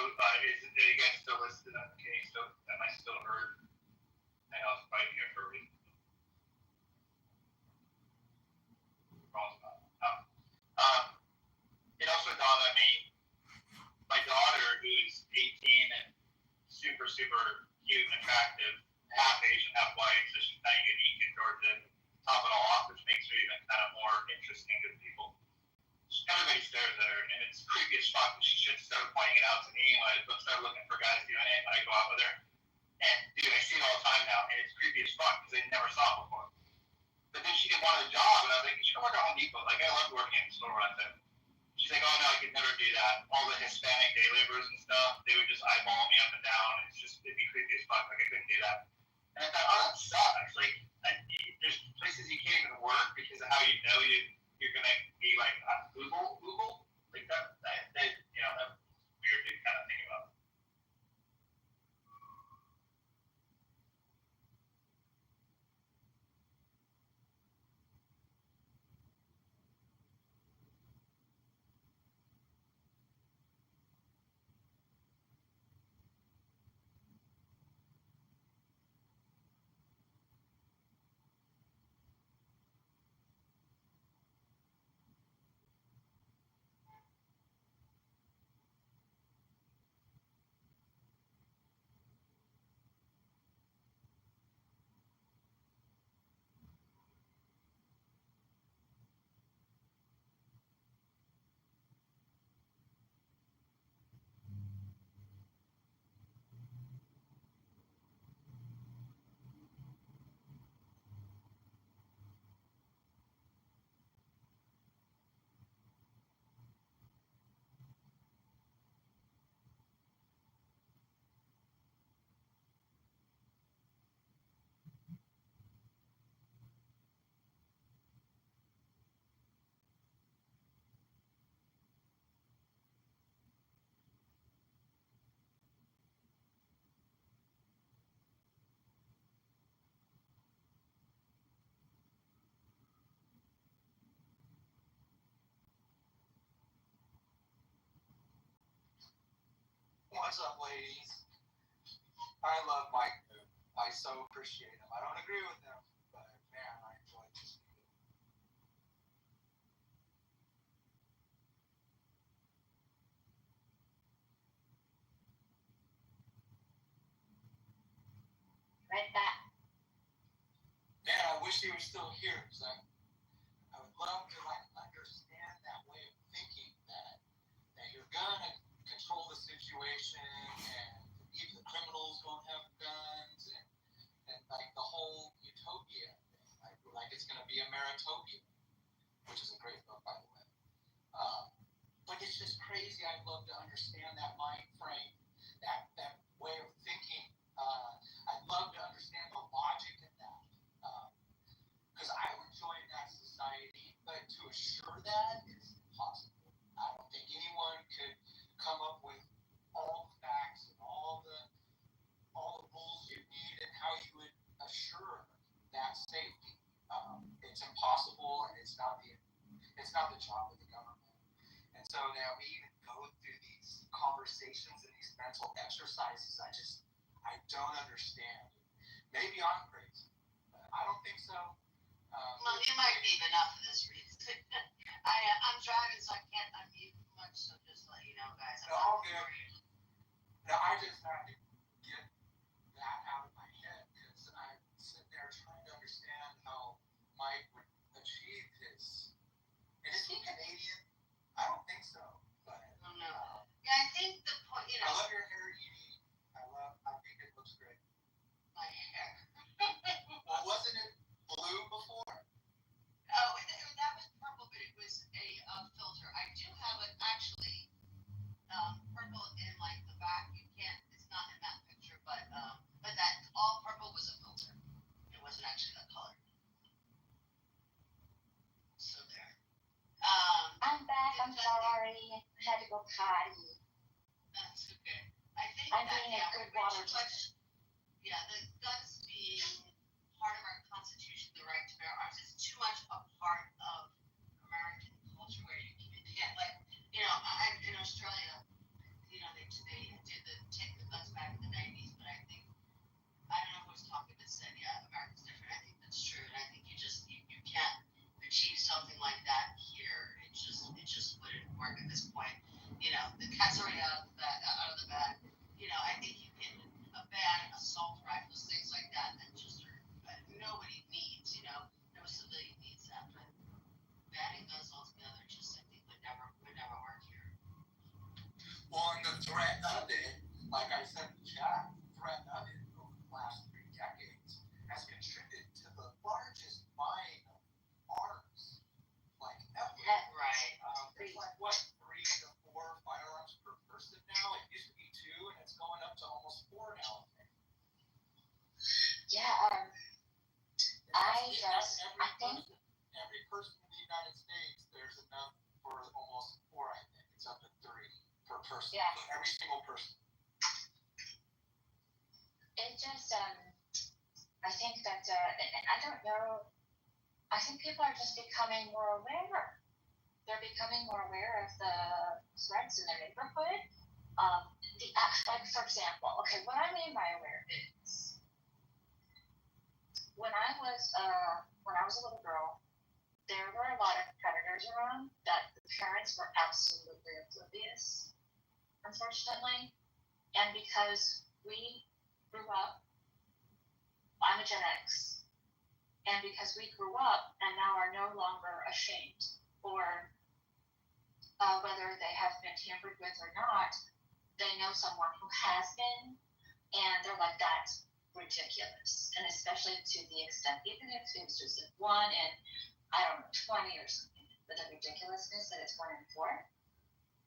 are you guys still listening? Okay, am I still heard? I know it's fighting here for a reason. It also dawned on me, my daughter, who's 18 and super, super cute and attractive, half Asian, half white, so she's kind of unique in Georgia, top it all off, which makes her even kind of more interesting to people. Everybody stares at her, and it's creepy as fuck. She should start pointing it out to me when I start looking for guys doing it when I go out with her. And dude, I see it all the time now, and it's creepy as fuck because I never saw it before. But then she didn't want a job, and I was like, you should work at Home Depot. Like, I love working in the store runs it. She's like, oh no, I could never do that. All the Hispanic day laborers and stuff, they would just eyeball me up and down. It'd be creepy as fuck. Like, I couldn't do that. And I thought, oh, that sucks. Like, there's places you can't even work because of how you know you're gonna be like Google, like that that's weird to kind of think about. What's up, ladies? I love Mike. I so appreciate him. I don't agree with him, but man, I enjoy this video. Right back. Man, I wish he was still here because I would love to understand that way of thinking that you're gonna control the situation and even the criminals won't have guns and like the whole utopia thing, like it's gonna be a Meritopia, which is a great book, by the way. But it's just crazy. I'd love to understand that mind frame, that way of thinking. I'd love to understand the logic in that, because I would join that society, but to assure that is impossible. I don't think anyone could come up with all the facts and all the rules you need and how you would assure that safety. It's impossible, and it's not the job of the government. And so now we even go through these conversations and these mental exercises. I don't understand. Maybe I'm crazy, but I don't think so. Well, you might be enough for this reason. I'm driving, so I can't unmute much, so just let you know, guys. No, I just have to get that out of my head because I'm sitting there trying to understand how Mike would achieve his. And is he Canadian? I don't think so. But I don't know. Yeah, I think the point, I love your hair, Edie. I think it looks great. My hair. Well, wasn't it blue before? Oh, that was purple, but it was a filter. I do have it actually purple in like the back. It's not in that picture, but that all purple was a filter. It wasn't actually that color. So there. I'm back. I'm sorry. I had to go potty. That's okay. I think I'm being a good water drinker. Yeah, the guns being part of our Constitution, the right to bear arms, is too much a part of American culture where you can't, like, in Australia, they Yeah. Every single person. It just, I think that, and I don't know, I think people are just becoming more aware. They're becoming more aware of the threats in their neighborhood. Like, for example, okay, what I mean by aware is, when I was a little girl, there were a lot of predators around that the parents were absolutely oblivious, unfortunately. And because we grew up, I'm a Gen X, and because we grew up and now are no longer ashamed, or whether they have been tampered with or not, they know someone who has been, and they're like, that's ridiculous. And especially to the extent, even if it was just one in, I don't know, 20 or something, but the ridiculousness that it's 1 in 4.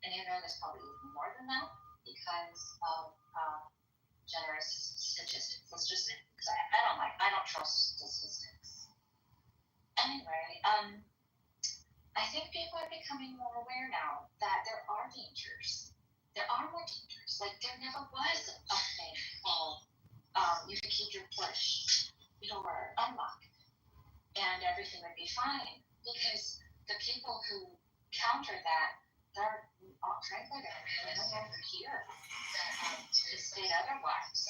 And you know, there's probably even more than that because of generous statistics. Let's just say, because I don't trust statistics. Anyway, I think people are becoming more aware now that there are dangers. There are more dangers. Like, there never was a thing called you can keep your push door unlocked and everything would be fine, because the people who counter that, they're frankly they're no longer here to state otherwise,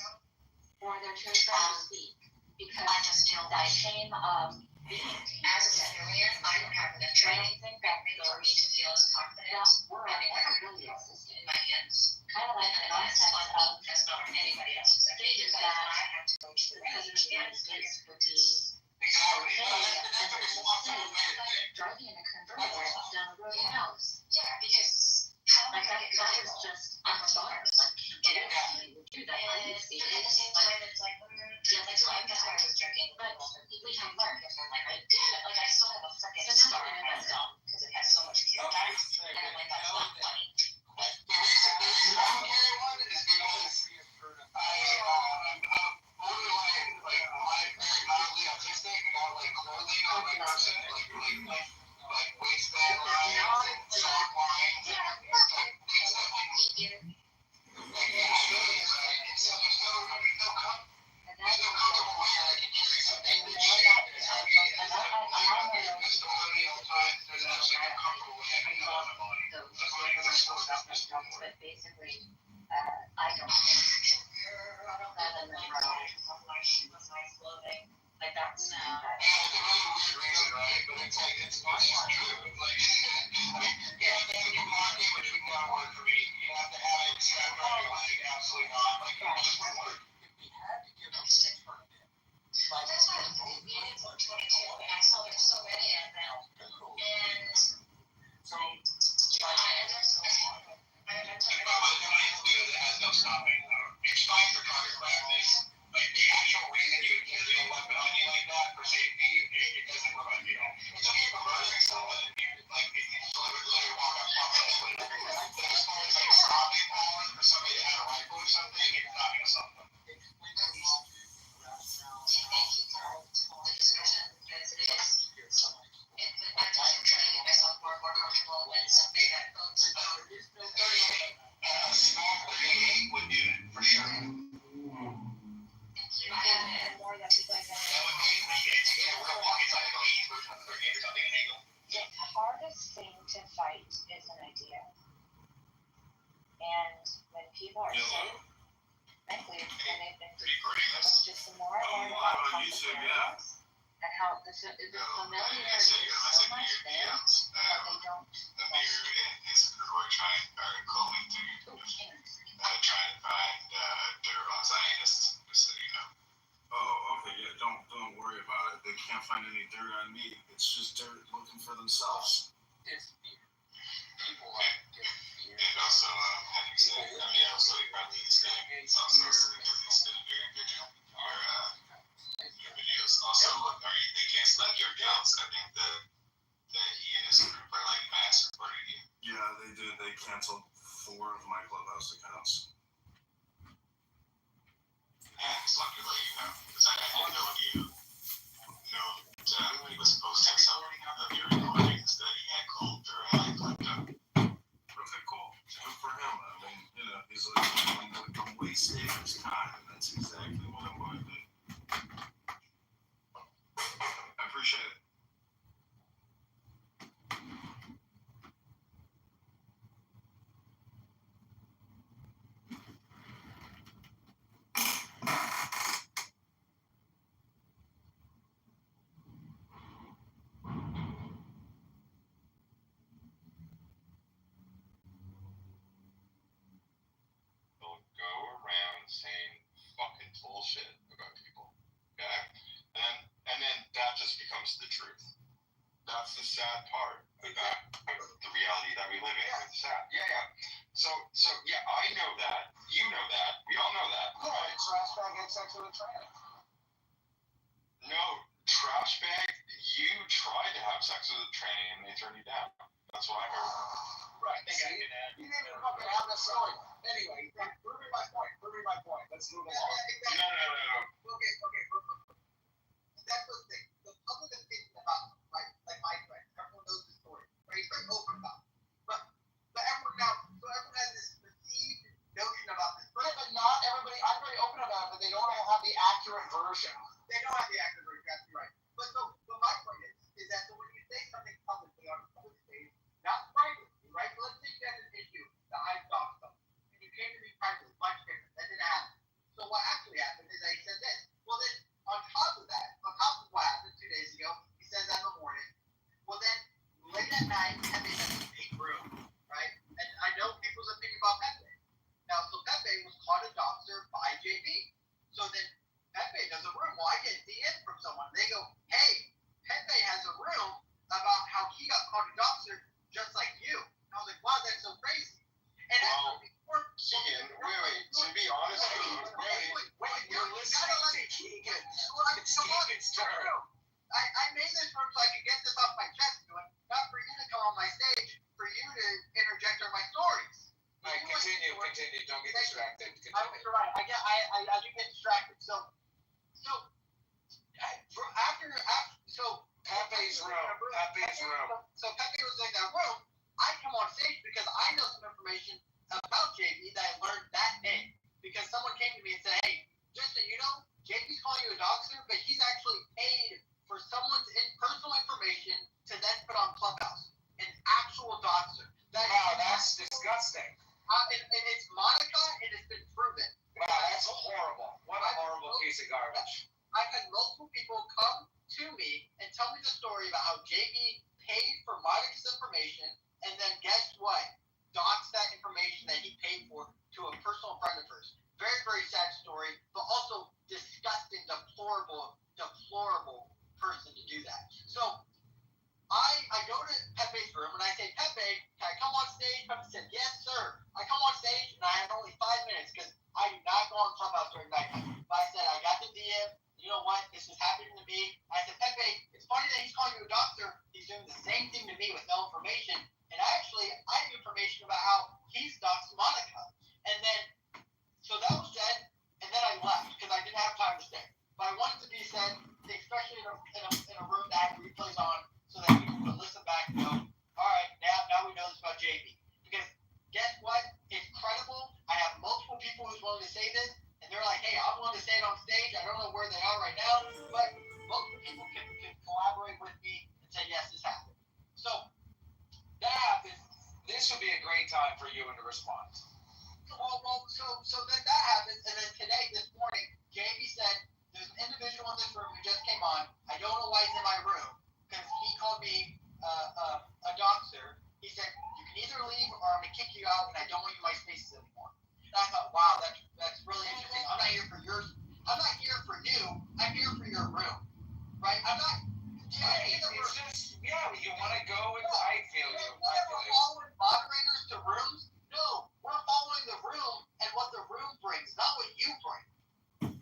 or they're too afraid to speak because I just feel that shame of being. As I said earlier, I don't have enough training for me to feel as confident having a really in my hands. Kind of like the concept of That's not anybody else's thinking because that I have to go to the because range the United States would be Exactly. okay, and it's driving in a convertible down the road in a house. Yeah, because how Like am I that is just unthought. Like, can't believe anybody would do that. And I see at the same time, it's like, yeah, like, so I guess I was joking. but we have learned. Like, damn it, like I still have a freaking So now scar we on know my that. thumb because it has so much Okay, character. And I'm like, that's not funny. The reason I don't carry one is because I'm borderline, like, very mildly autistic about, like, clothing on my person, like waistband lines and sock lines and stuff like and so there's no comfortable way that I can carry something with shit that's heavy and it's like just on me all the time. There's actually no comfortable way I can have on my body. That's why I use my stuff just But basically, I don't think that in the world, My shoes, my clothing. like that's No. Yeah, it's a really weird reason, right? But it's like, it's true. Like, yeah, you can mark it, but it would not work for me. You have to have it strapped around your leg. Absolutely not. Like, it just wouldn't work. If we had to give them stick for a bit, like, That's why I'm meeting for 22, and I saw there's so many of them. And, so, I that has no stopping. It's fine for target practice. Like, the actual reason you would carry a weapon on you like that for safety, it doesn't work on you. It's okay for murdering someone, and you, like, if you literally walk up on them. But as far as, like, stopping power for somebody that had a rifle or something, it's not gonna stop them. thank you for the discussion, because it is. I'm trying to get myself more and more comfortable with something that goes A small 38 would do it, for sure. and more that people like that. That would be, it's a real walkie-talkie version of 38 or something illegal. the hardest thing to fight is an idea. And when people are safe, frankly, when they've been Pretty courageous. just the more I learn about consequences and how the familiarity is so much there that they don't It's a Roy trying clothing thing. Trying to find dirt on scientists, just so you know. Oh, okay, yeah, don't worry about it. They can't find any dirt on me. It's just dirt looking for themselves. It's fear. People like get fear. And also, how do you say, I mean, also, about these things, also, because it's been a very good job. Your videos also, they can't select your accounts. I think that he and his group are like mass reporting you. Yeah, they did. They canceled 4 of my Clubhouse accounts. Yeah, just lucky to let you know, because I didn't know you know that he was posting some of your recordings that he had called or had clipped up. Okay, cool. Good for him. I mean, bullshit about people. Okay? And then that just becomes the truth. That's the sad part about the reality that we live in. It's sad. Yeah. So yeah, I know that. You know that. We all know that. Yeah, trash bag had sex with a tranny. No, trash bag, you tried to have sex with a tranny and they turned you down. That's what I heard. Right. You didn't even fucking have that story. Anyway, proving my point. Let's move along. No. Okay. That's the thing. The public opinion about them, right? Like my friends, everyone knows the story. Right? It's very open about it. But everyone has this perceived notion about this. But not everybody, I'm very open about it, but they don't all have the accurate version. They don't have the accurate version, that's right. But my point is that when you say something publicly on a public stage, not privately, right? So let's say you had an issue that I talked about, and you came to me privately, much different. That didn't happen. So what actually happened is I said this. Well, then on top of what happened 2 days ago, he says that in the morning. Well, then late at night, Pepe has a big room, right? And I know people's opinion about Pepe. Now, so Pepe was caught a doxer by JB. So then Pepe does a room. Well, I get a DM from someone. They go, hey, Pepe has a room about how he got caught a doxer just like you. And I was like, wow, that's so crazy. And Well, Keegan, wait. To be honest with you, wait. You're listening to Keegan. It's Keegan's turn. I made this room so I could get this off my chest, not for you to come on my stage, for you to interject on my stories. All right, continue. Don't get distracted. You're right. I do get distracted. So Pepe's room. So Pepe was in that room. I come on stage because I know some information about JB that I learned that day. Because someone came to me and said, hey, just so you know, JB's calling you a doxer, but he's actually paid for someone's personal information to then put on Clubhouse. An actual doxer. That's disgusting. And it's Monica, and it's been proven. Wow, that's horrible. What a horrible piece of garbage. I've had multiple people come to me and tell me the story about how JB paid for Monica's information, and then guess what? Doxed that information that he paid for to a personal friend of hers. Very, very sad story, but also disgusting, deplorable person to do that. So I go to Pepe's room and I say, Pepe, can I come on stage? Pepe said, yes, sir. I come on stage and I have only 5 minutes because I do not go on Clubhouse during nighttime. But I said, I got the DM. You know what? This is happening to me. I said, Pepe, it's funny that he's calling you a doctor. He's doing the same thing to me with no information. And actually, I have information about how he's doxed Monica. And then, so that was said, and then I left because I didn't have time to stay. But I wanted to be said, especially in a room that had replays on, so that people could listen back and go, all right, now we know this about JB. Because guess what? It's credible. I have multiple people who's willing to say this, and they're like, hey, I'm willing to say it on stage. I don't know where they are right now, but multiple people can collaborate with me and say, yes, this happened. So that happened. This would be a great time for you to respond. So then that happens, and then today, this morning, JB said, there's an individual in this room who just came on. I don't know why he's in my room, because he called me a doxer. He said, you can either leave or I'm going to kick you out, and I don't want you in my spaces anymore. And I thought, wow, that's really interesting. I'm not here for yours. I'm not here for you. I'm here for your room. Right? I'm not. You want to go with I feel you. We're following moderators to rooms? No, we're following the room and what the room brings, not what you bring.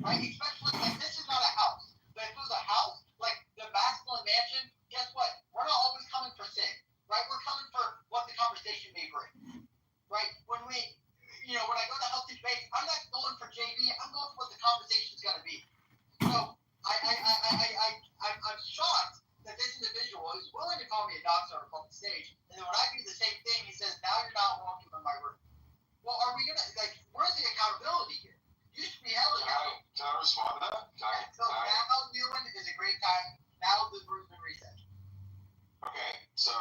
Right? Especially, like, this is not a house. But if it was a house, like the masculine mansion, guess what? We're not always coming for sin. Right? We're coming for what the conversation may bring. Right? When I go to Healthy Space, I'm not going for JB. I'm going for what the conversation's going to be. So I'm shocked that this individual is willing to call me a doxer on a public stage, and then when I do the same thing, he says, now you're not welcome in my room. Well, are we going to, where's the accountability here? You should be held accountable. Can I respond to that? So now, Newman, is a great time. Now the room's been reset. Okay, so,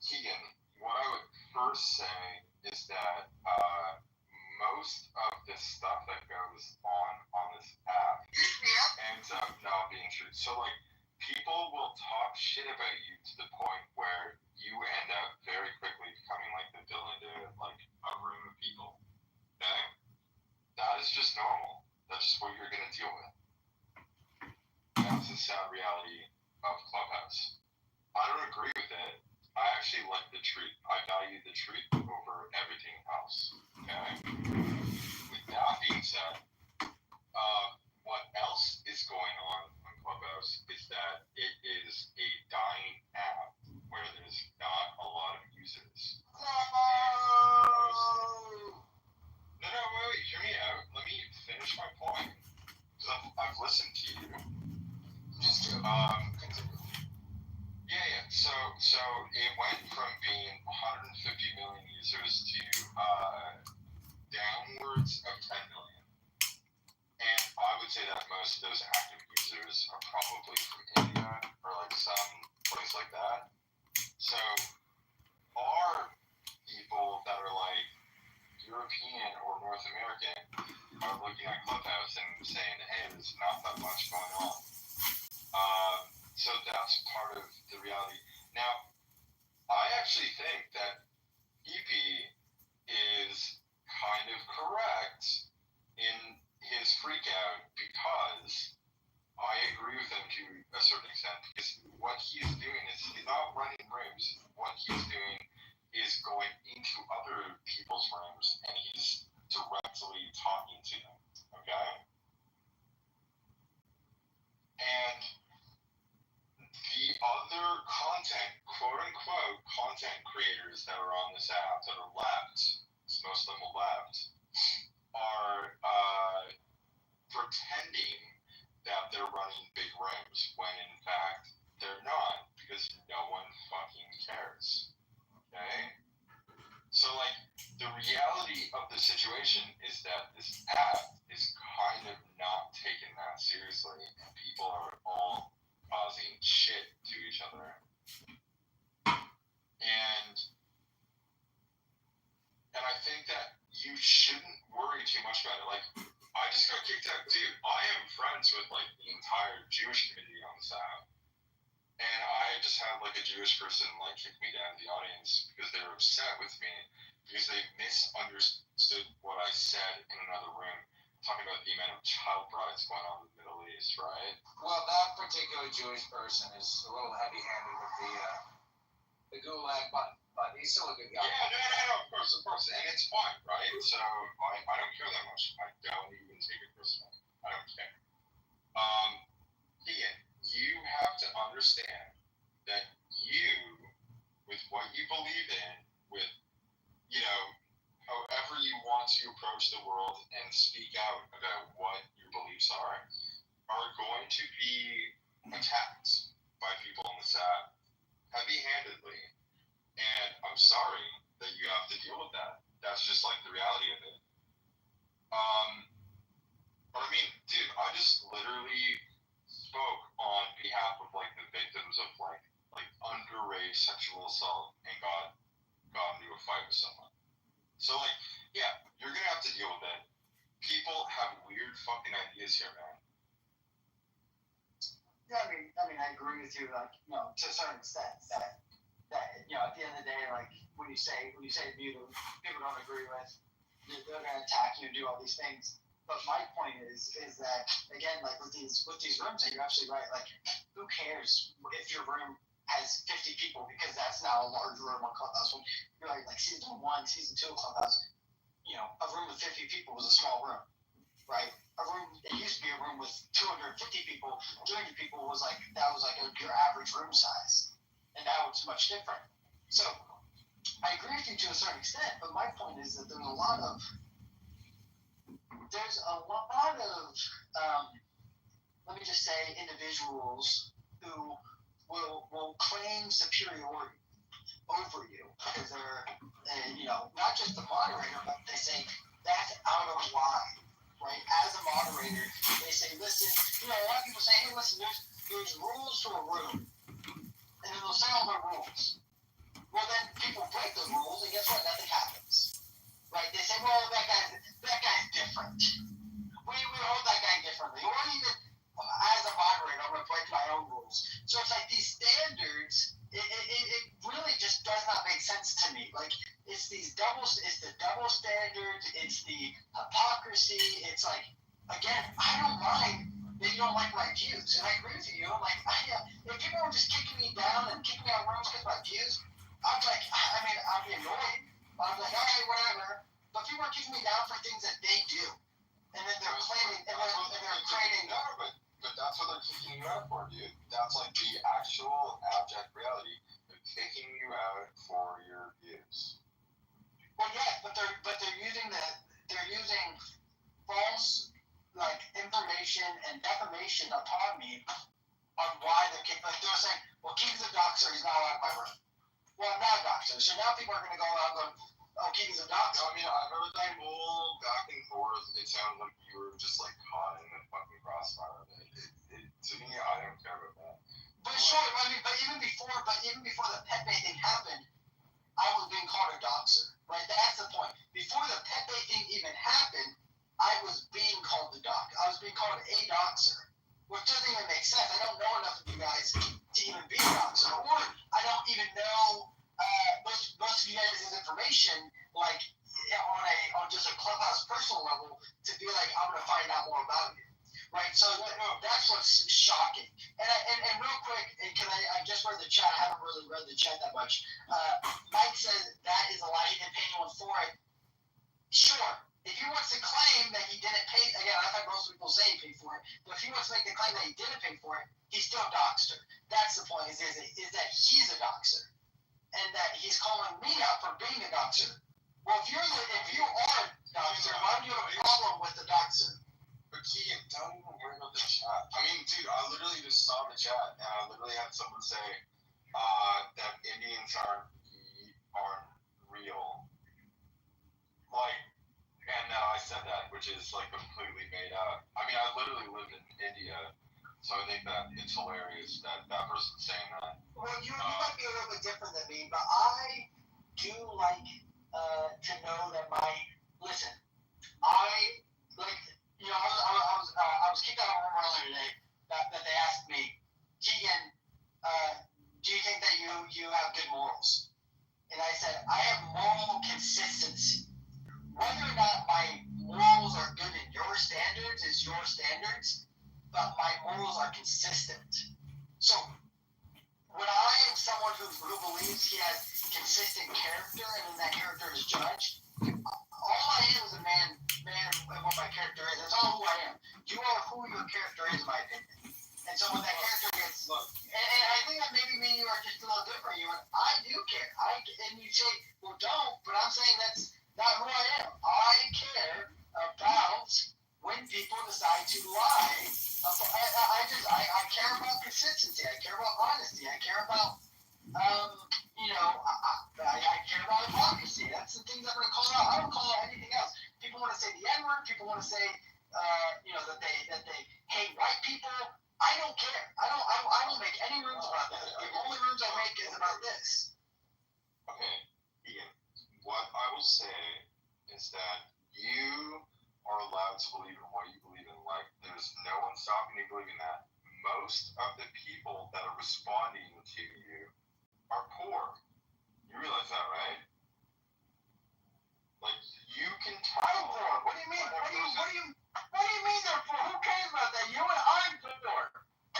Keegan, what I would first say is that most of the stuff that goes on this app ends up not being true. So, people will talk shit about you to the point where you end up very quickly becoming the villain to a room of people. Okay? That is just normal. That's just what you're gonna deal with. That's the sad reality of Clubhouse. I don't agree with it. I actually like the treat. I value the treat over everything else. Okay. With that being said, what else is going on Clubhouse is that it is a dying app where there's not a lot of users. No, wait, hear me out. Let me finish my point. Because I've listened to you. Just to continue. Yeah. So it went from being 150 million users to downwards of 10 million. And I would say that most of those active users are probably from India or like some place like that. So our people that are like European or North American are looking at Clubhouse and saying, hey, there's not that much going on. So that's part of the reality. Now, I actually think that EP is kind of correct in his freak out because I agree with him to a certain extent because what he's doing is he's not running rooms. What he's doing is going into other people's rooms and he's directly talking to them. Okay? And the other content, quote unquote, content creators that are on this app that are left, most of them are left, are pretending that they're running big rooms when in fact they're not because no one fucking cares. Okay? So like the reality of the situation is that this app is kind of not taken that seriously and people are all causing shit to each other. And I think that you shouldn't worry too much about it. Like I just got kicked out, dude. I am friends with like the entire Jewish community on this app. And I just had like a Jewish person like kick me down to the audience because they were upset with me because they misunderstood what I said in another room, talking about the amount of child brides going on in the Middle East, right? Well, that particular Jewish person is a little heavy-handed with the gulag button, but he's still a good guy. Yeah, no, of course, and it's fine, right? So I don't care that much. I don't even take it personally. I don't care. Ian, you have to understand that you, with what you believe in, with, you know, however you want to approach the world and speak out about what your beliefs are going to be attacked by people on this app heavy-handedly. And I'm sorry that you have to deal with that. That's just like the reality of it. But I mean, dude, I just literally spoke on behalf of like the victims of like underage sexual assault and got into a fight with someone. So like, yeah, you're gonna have to deal with it. People have weird fucking ideas here, man. Yeah, I mean, I agree with you, like, you know, to a certain extent that you know, at the end of the day, like when you say people don't agree with, they're gonna attack you and do all these things. But my point is that again, like with these rooms, you're absolutely right. Like, who cares if your room has 50 people because that's now a large room on Clubhouse. When you're like season 1, season 2 of Clubhouse, you know, a room with 50 people was a small room, right? It used to be a room with 250 people, 200 people was like your average room size, and now it's much different. So I agree with you to a certain extent, but my point is that there's a lot of let me just say individuals who will claim superiority over you because they're, you know, not just the moderator, but they say that's out of line, right? As a moderator, they say, listen, you know, a lot of people say, hey, listen, there's rules to a room, and then they'll say all the rules. Well, then people break the rules, and guess what? Nothing happens, right? They say, well, that guy's different. We hold that guy differently. Or even as a moderator, I'm going to break my own rules. So it's like these standards, it really just does not make sense to me. Like, it's the double standards, it's the hypocrisy. It's like, again, my views. And I agree with you. I'm like, if people were just kicking me down and kicking me out of rooms because of my views, I'd be like, I'd be annoyed. I'd be like, all right, whatever. But people are kicking me down for things that they do. And then they're claiming, and they're creating. No, but that's what they're kicking you out for, dude. That's like the actual abject reality. They're kicking you out for your views. Well, yeah, but they're using false like information and defamation upon me on why they're kicking. Like they're saying, well, Keegan's a doxer, he's not allowed in my room. Well, I'm not a doxer, so now people are going to go around going, oh, Keegan's a doxer. No, I mean, I remember that whole back and forth. It sounded like you were just like caught in the fucking crossfire. To me, I don't care about that. But sure, I mean, but even before the Pepe thing happened, I was being called a doxer, right? That's the point. Before the Pepe thing even happened, I was being called the doc. I was being called a doxer, which doesn't even make sense. I don't know enough of you guys to even be a doxer, or I don't even know most of you guys' information, like on just a clubhouse personal level, to be like, I'm gonna find out more about you. Right, so that's what's shocking. And real quick, because I just read the chat, I haven't really read the chat that much. Mike says that is a lie. He didn't pay anyone for it. Sure, if he wants to claim that he didn't pay, again, I've had most people say he paid for it, but if he wants to make the claim that he didn't pay for it, he's still a doxer. That's the point, is that he's a doxer, and that he's calling me out for being a doxer. Well, if you are a doxer, why do you have a problem with the doxer? But Keegan, don't even worry about the chat. I mean, dude, I literally just saw the chat, and I literally had someone say that Indians aren't real. Like, and then I said that, which is like completely made up. I mean, I literally lived in India, so I think that it's hilarious that that person's saying that. Well, you might be a little bit different than me, but I do like to know that listen, I like. You know, I was kicked out of a room earlier today that they asked me, Keegan, do you think that you have good morals? And I said, I have moral consistency. Whether or not my morals are good in your standards is your standards, but my morals are consistent. So when I am someone who believes he has consistent character and then that character is judged, all I am is a man and what my character is. That's all who I am. You are who your character is, in my opinion. And so when that character gets, and I think that maybe me and you are just a little different. I do care. And you say, well, don't, but I'm saying that's not who I am. I care about when people decide to lie. I care about consistency. I care about honesty. I care about I care about hypocrisy. That's the things I'm going to call out. I don't call out anything else. People want to say the N-word. People want to say, that they hate white people. I don't care. I don't make any rooms about that. The only rooms I make is about this. Okay, Ian. What I will say is that you are allowed to believe in what you believe in. Like, there's no one stopping you believing that. Most of the people that are responding to you are poor. You realize that, right? Like, you can tell. I'm poor. What do you mean? What do you mean they're poor? Who cares about that? You and I'm poor.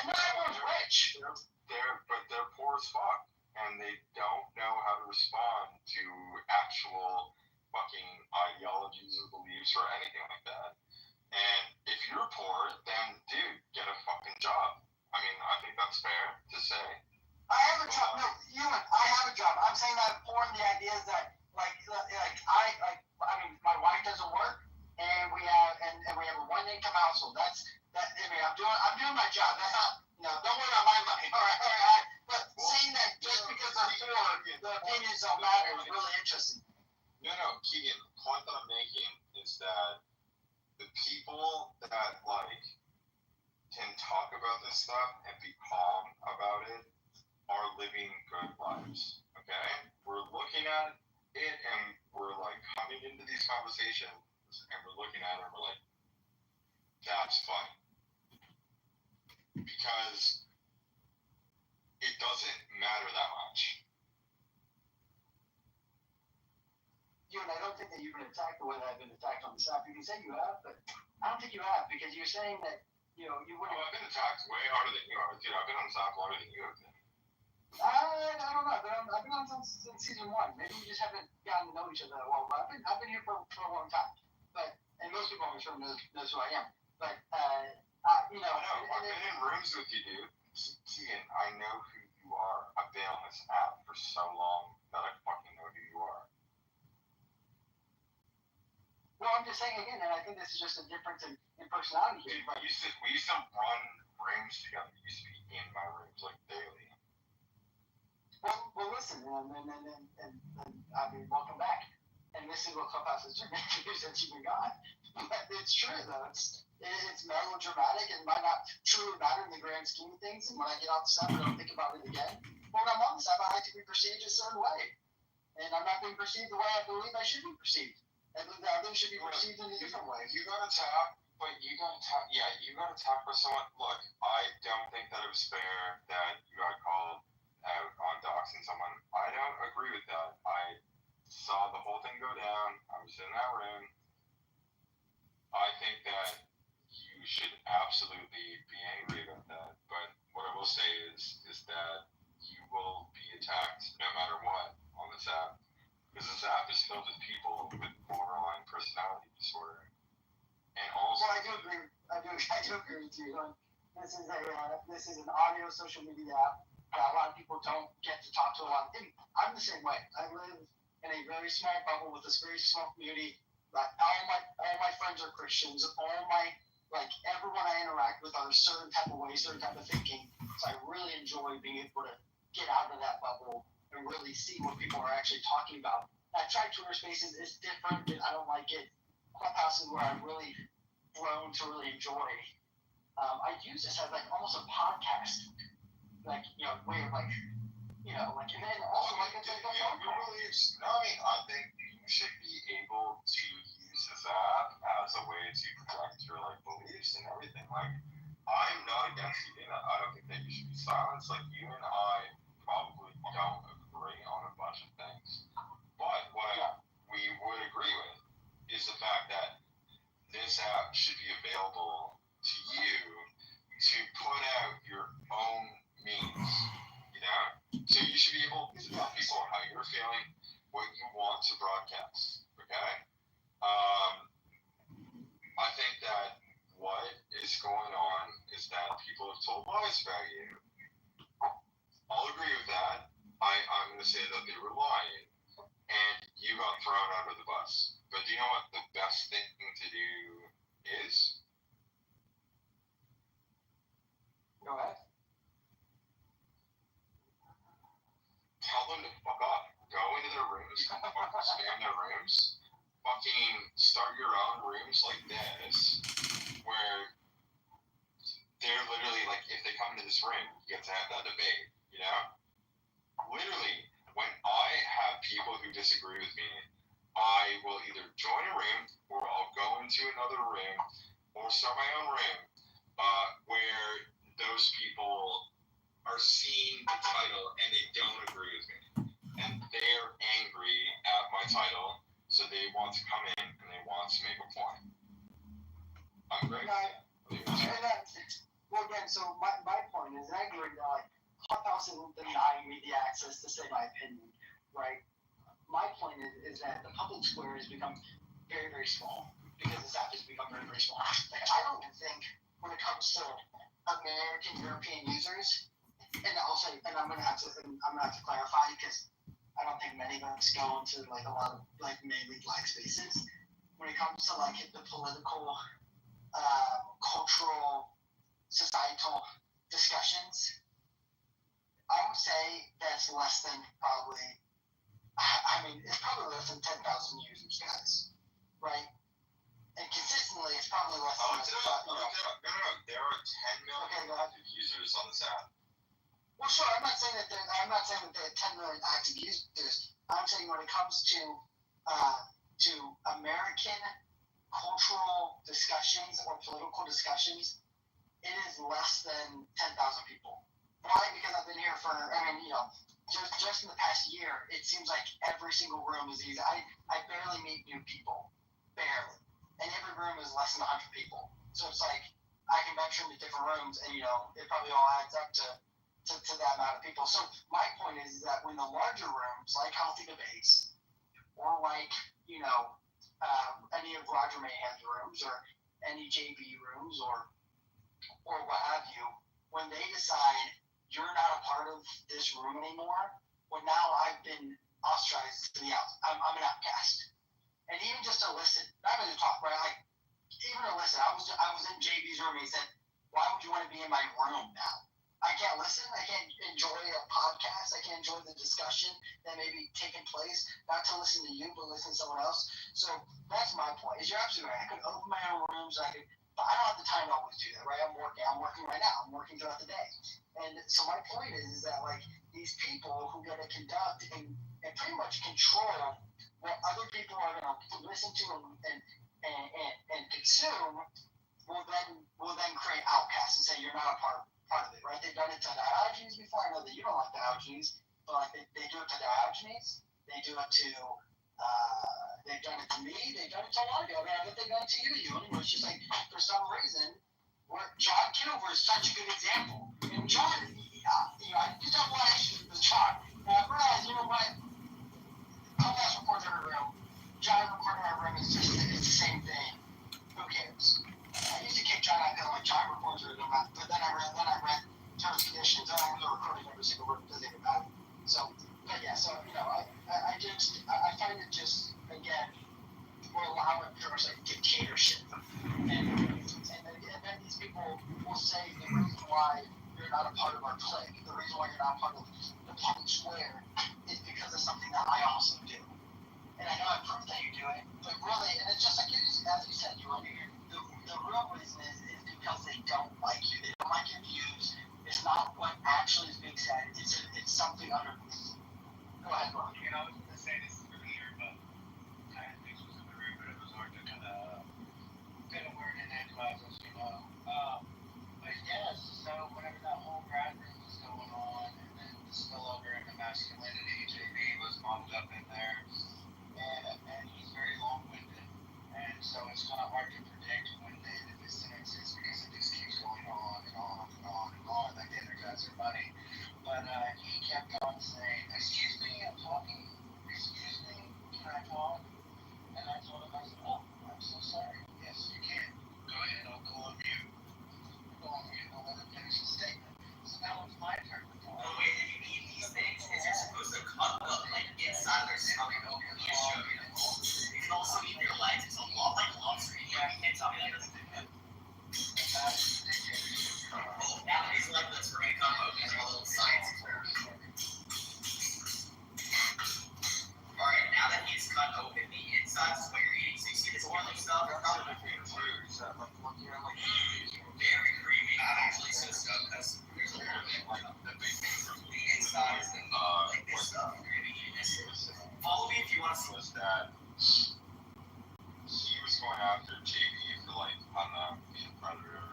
And not everyone's rich. But they're poor as fuck, and they don't know how to respond to actual fucking ideologies or beliefs or anything like that. And if you're poor, then dude, get a fucking job. I mean, I think that's fair to say. I have a job. No, I have a job. I'm saying that I'm poor in the idea is that my wife doesn't work, and we have a one income household. I'm doing my job. That's not. Don't worry about my money. All right. But saying that just because I'm poor, the opinions don't matter is really interesting. No, Keegan. The point that I'm making is that the people that can talk about this stuff and be calm about it are living good lives. Okay, we're looking at it and we're coming into these conversations and we're looking at it and we're like, that's fine. Because it doesn't matter that much. And I don't think that you've been attacked the way that I've been attacked on this app. You can say you have, but I don't think you have, because you're saying that you wouldn't. I've been attacked way harder than you are. Dude, I've been on top longer than you have been. I don't know. I've been on since season 1. Maybe we just haven't gotten to know each other that well. But I've been here for a long time. But and most people in this room knows who I am. But you know, I've been in rooms with you, dude. Keegan, I know who you are. I've been on this app for so long that I fucking know who you are. Well, I'm just saying again, and I think this is just a difference in personality here. Dude, we used to run rooms together. We used to be in my rooms like daily. Well, listen, and I mean, welcome back. And this is what Clubhouse has turned into since you've been gone. But it's true, though. It's melodramatic and might not truly matter in the grand scheme of things. And when I get off the stuff, I don't think about it again. But when I'm on the stuff, I like to be perceived a certain way. And I'm not being perceived the way I believe I should be perceived. I believe that others should be perceived in a different way. You gotta talk, but you gotta talk. Yeah, you gotta talk with someone. Look, I don't think that it was fair that you got called out on doxing someone. I don't agree with that. I saw the whole thing go down. I was in that room. I think that you should absolutely be angry about that. But what I will say is that you will be attacked no matter what on this app. Because this app is filled with people with borderline personality disorder. And also, Well, I do agree with you. This is an audio social media app that a lot of people don't get to talk to a lot. And I'm the same way. I live in a very small bubble with this very small community. Like all my friends are Christians. Everyone I interact with are a certain type of way, certain type of thinking. So I really enjoy being able to get out of that bubble and really see what people are actually talking about. I try Twitter Spaces. It's different. I don't like it. Clubhouse is where I've really grown to really enjoy. I use this as almost a podcast, way of and then also it's like a phone call. I think you should be able to use this app as a way to project your beliefs and everything. I'm not against you, and I don't think that you should be silenced. You and I probably don't agree on a bunch of things, but what we would agree with is the fact that this app should be available to you to put out your own means, So you should be able to tell people how you're feeling, what you want to broadcast, okay? I think that what is going on is that people have told lies about you. I'll agree with that. I'm going to say that they were lying, and you got thrown under the bus. But do you know what the best thing to do is? Go ahead. Tell them to fuck off. Go into their rooms, fucking spam their rooms, fucking start your own rooms like this, where they're literally if they come into this room, you get to have that debate, Literally, when I have people who disagree with me, I will either join a room, or I'll go into another room, or start my own room, where those people are seeing the title and they don't agree with me. And they're angry at my title, so they want to come in and they want to make a point. I'm great. Well, again, so my point is, I agree that Clubhouse isn't denying me the access to say my opinion, right? My point is that the public square has become very, very small because this app has become very, very small. I don't think when it comes to American European users, and I'm gonna have to clarify because I don't think many of us go into a lot of mainly black spaces. When it comes to the political, cultural, societal discussions, I would say that's less than it's probably less than 10,000 users, guys, right? And consistently, it's probably less than No. There are 10 million active users on this app. Well, sure. I'm not saying that there are 10 million active users. I'm saying when it comes to American cultural discussions or political discussions, it is less than 10,000 people. Why? Because I've been here for, just in the past year, it seems like every single room is easy. I barely meet new people. Barely. And every room is less than 100 people. So it's I can venture into different rooms, and it probably all adds up to that amount of people. So my point is that when the larger rooms, like Healthy Debates, or like any of Roger Mayhem's rooms, or any JB rooms, or what have you, when they decide you're not a part of this room anymore, well, now I've been ostracized to the out. I'm an outcast. And even just to listen, not even to talk, right? Like, even to listen. I was in JB's room, and he said, "Why would you want to be in my room now? I can't listen. I can't enjoy a podcast. I can't enjoy the discussion that may be taking place. Not to listen to you, but listen to someone else." So that's my point. Is you're absolutely right. I could open my own rooms. But I don't have the time to always do that, right? I'm working right now. I'm working throughout the day. And so my point is that, like, these people who get to conduct and pretty much control what other people are going to listen to and consume will then create outcasts and say you're not a part of it, right? They've done it to Diogenes before. I know that you don't like Diogenes, but like they do it to Diogenes. They do it to they've done it to me. They've done it to a lot of you. I mean, I bet they've done it to you. It's just like, for some reason, John Kitover is such a good example. And John, I just have a lot of issues with John. And I realized, what? Clubhouse records every room. John recording our room is the same thing. Who cares? I used to kick John out because like John records every room, but then I read terms and conditions. I don't know recording every single room because they about it. So, but yeah, so I find it just, again, we're allowing pretty much like dictatorship, and then these people will say the reason why you're not a part of our clique, the reason why you're not part of the public square, is because of something that I also do. And I know I proved that you do it, but really, and it's just like as you said, the real reason is because they don't like you. They don't like your views. It's not what actually is being said. It's something underneath. Go ahead, Ron. I was going to say this earlier, but kind of things was in the room, but it was hard to kind of get a word in edgewise, but yes, so whenever that whole grad room was going on, and then the spillover into masculinity, JB was mobbed up in there, and he's very long-winded, and so it's kind of hard to predict when the dissonance is because it just keeps going on and on and on and on, like the energizer bunny. But he kept on saying, "Excuse me, I'm talking. Excuse me, can I talk?" And I told him, I said, "Oh, I'm so sorry. Yes, you can. Go ahead, I'll go on mute. Go on mute, I'll let him finish his statement." So now it's my turn to talk. The way that you eat these things is you're supposed to cut them like inside their stomach over the sugar. You can also eat their legs. It's a lot like lobster. You can't tell me that doesn't do that. Oh, now these leglets were gonna come out. These are little science experiments. Alright, now that he's cut open the insides is what you're eating. So you see this yellow stuff? Very creamy. Not actually so stuff because there's a little bit like the big thing from the inside is like this stuff. You're gonna be eating this. Follow me if you want to see. Was that he was going after JB for like on being a predator.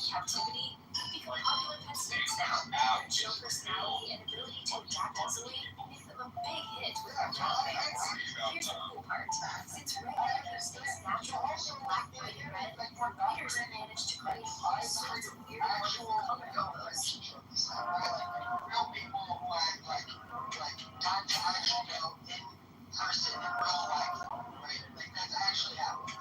Captivity, become popular pet snakes now, and show personality and ability to adapt easily if the a big hit with John fans. Here's the cool part. Since regularly stays natural in black, white, and red, Mark Peterson managed to create all sorts of weird wonderful color combos. Real people who I like got to actually know in person in real life, right? Like that's actually happened.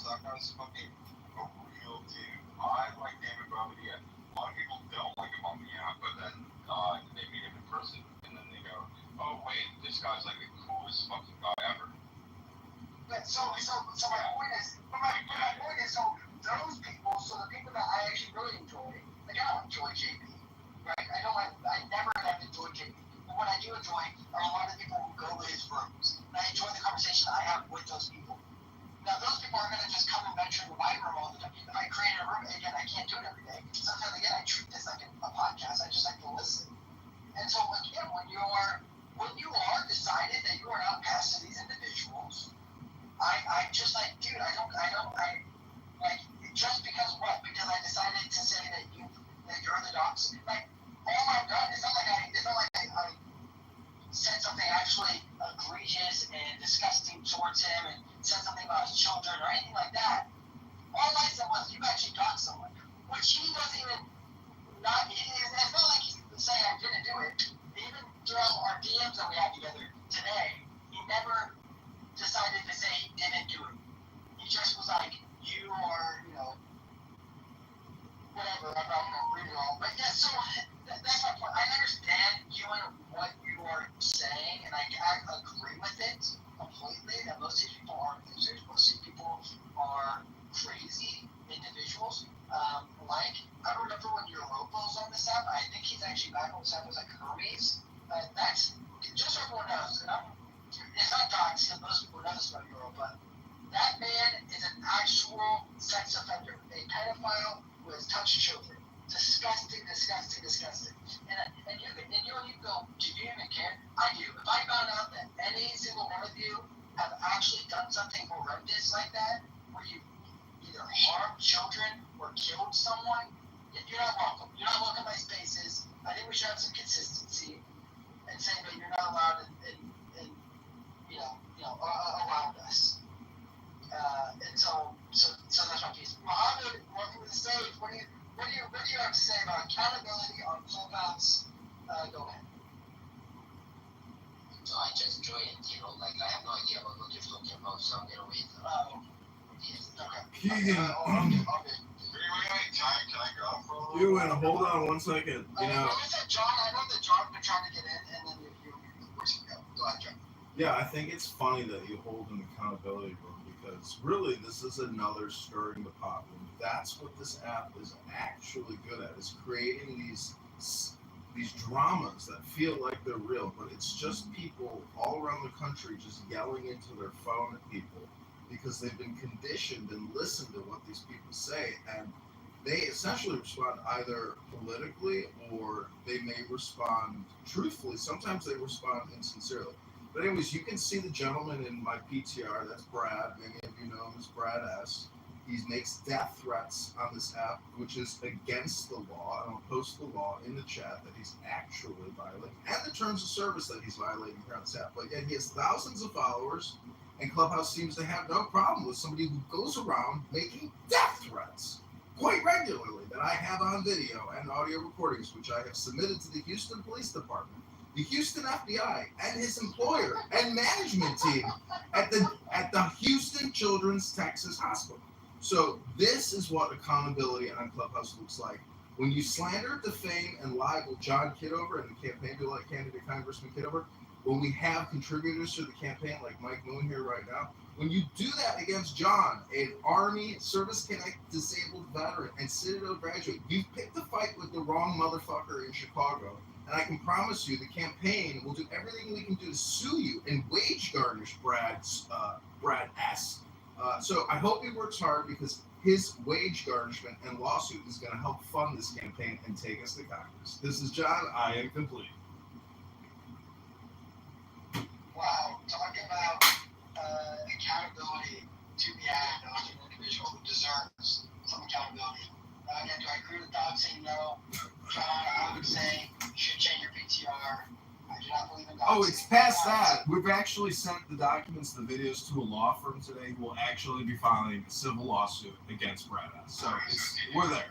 That guy's fucking a real dude. I like David Bowie. A lot of people don't like him on the app, but then they meet him in person, and then they go, "Oh wait, this guy's like the coolest fucking guy ever." So my point is, so those people, so the people that I actually really enjoy, like I don't enjoy JP, right? I never have enjoyed JP. But what I do enjoy are a lot of the people who go to his rooms. And I enjoy the conversation I have with those people. Now, those people aren't going to just come and venture into my room all the time. If I create a room, again, I can't do it every day. Sometimes, again, I treat this like a podcast. I just like to listen. And so, again, when you are decided that you are not passing these individuals, I just like, dude, I don't, like, just because what? Because I decided to say that you're the docs. Like, all I've done, it's not like I said something actually egregious and disgusting towards him and said something about his children or anything like that. All I said was, you actually doxed someone, which he doesn't even, it's not like he's saying I didn't do it. Even throughout our DMs that we had together today, he never decided to say he didn't do it. He just was like, you are, whatever, I'm not going to read it all. But yeah, so that's my point. I understand you and what you are saying, and I agree with it completely, that most of these people are losers. Most of these people are crazy individuals. I remember when Europo's on this app, I think he's actually back on this app as like Hermes. That's, just so everyone knows, and it's not docs, because most people know this about Euro, but that man is an actual sex offender, a pedophile who has touched children. Disgusting. And you go, do you even care? I do. If I found out that any single one of you have actually done something horrendous like that, where you either harmed children or killed someone, you're not welcome. You're not welcome in my spaces. I think we should have some consistency and say that you're not allowed in around us. And so that's my piece. Mohammed, welcome to the stage. What do you have to say about accountability on Clubhouse? Go ahead. So I just joined, like I have no idea what you're talking about, so I'm gonna wait. Yes. Okay. Keegan. Wait, can I go for a little? You and hold on 1 second. Like I said, John, I know that John's been trying to get in, and then you go ahead, John. Yeah, I think it's funny that you hold an accountability room because really this is another stirring the pot room. That's what this app is actually good at, is creating these dramas that feel like they're real, but it's just people all around the country just yelling into their phone at people because they've been conditioned and listened to what these people say, and they essentially respond either politically or they may respond truthfully. Sometimes they respond insincerely. But anyways, you can see the gentleman in my PTR. That's Brad. Many of you know him as Brad S. He makes death threats on this app, which is against the law. And I'll post the law in the chat that he's actually violating, and the terms of service that he's violating here on this app. But yet he has thousands of followers, and Clubhouse seems to have no problem with somebody who goes around making death threats quite regularly that I have on video and audio recordings, which I have submitted to the Houston Police Department, the Houston FBI, and his employer and management team at the Houston Children's Texas Hospital. So this is what accountability on Clubhouse looks like. When you slander, defame, and libel John Kitover and the campaign candidate Congressman Kitover, when we have contributors to the campaign like Mike Moon here right now, when you do that against John, an Army service-connected disabled veteran and Citadel graduate, you've picked a fight with the wrong motherfucker in Chicago. And I can promise you the campaign will do everything we can do to sue you and wage garnish Brad S. So I hope he works hard because his wage garnishment and lawsuit is going to help fund this campaign and take us to Congress. This is John. I am complete. Wow, talking about accountability to be had on an individual who deserves some accountability. Again, do I agree with Doug saying no? John, I would say you should change your PTR. I do not believe in doxing. Oh, it's past that. We've actually sent the documents, the videos, to a law firm today who will actually be filing a civil lawsuit against Brad S. So we're there.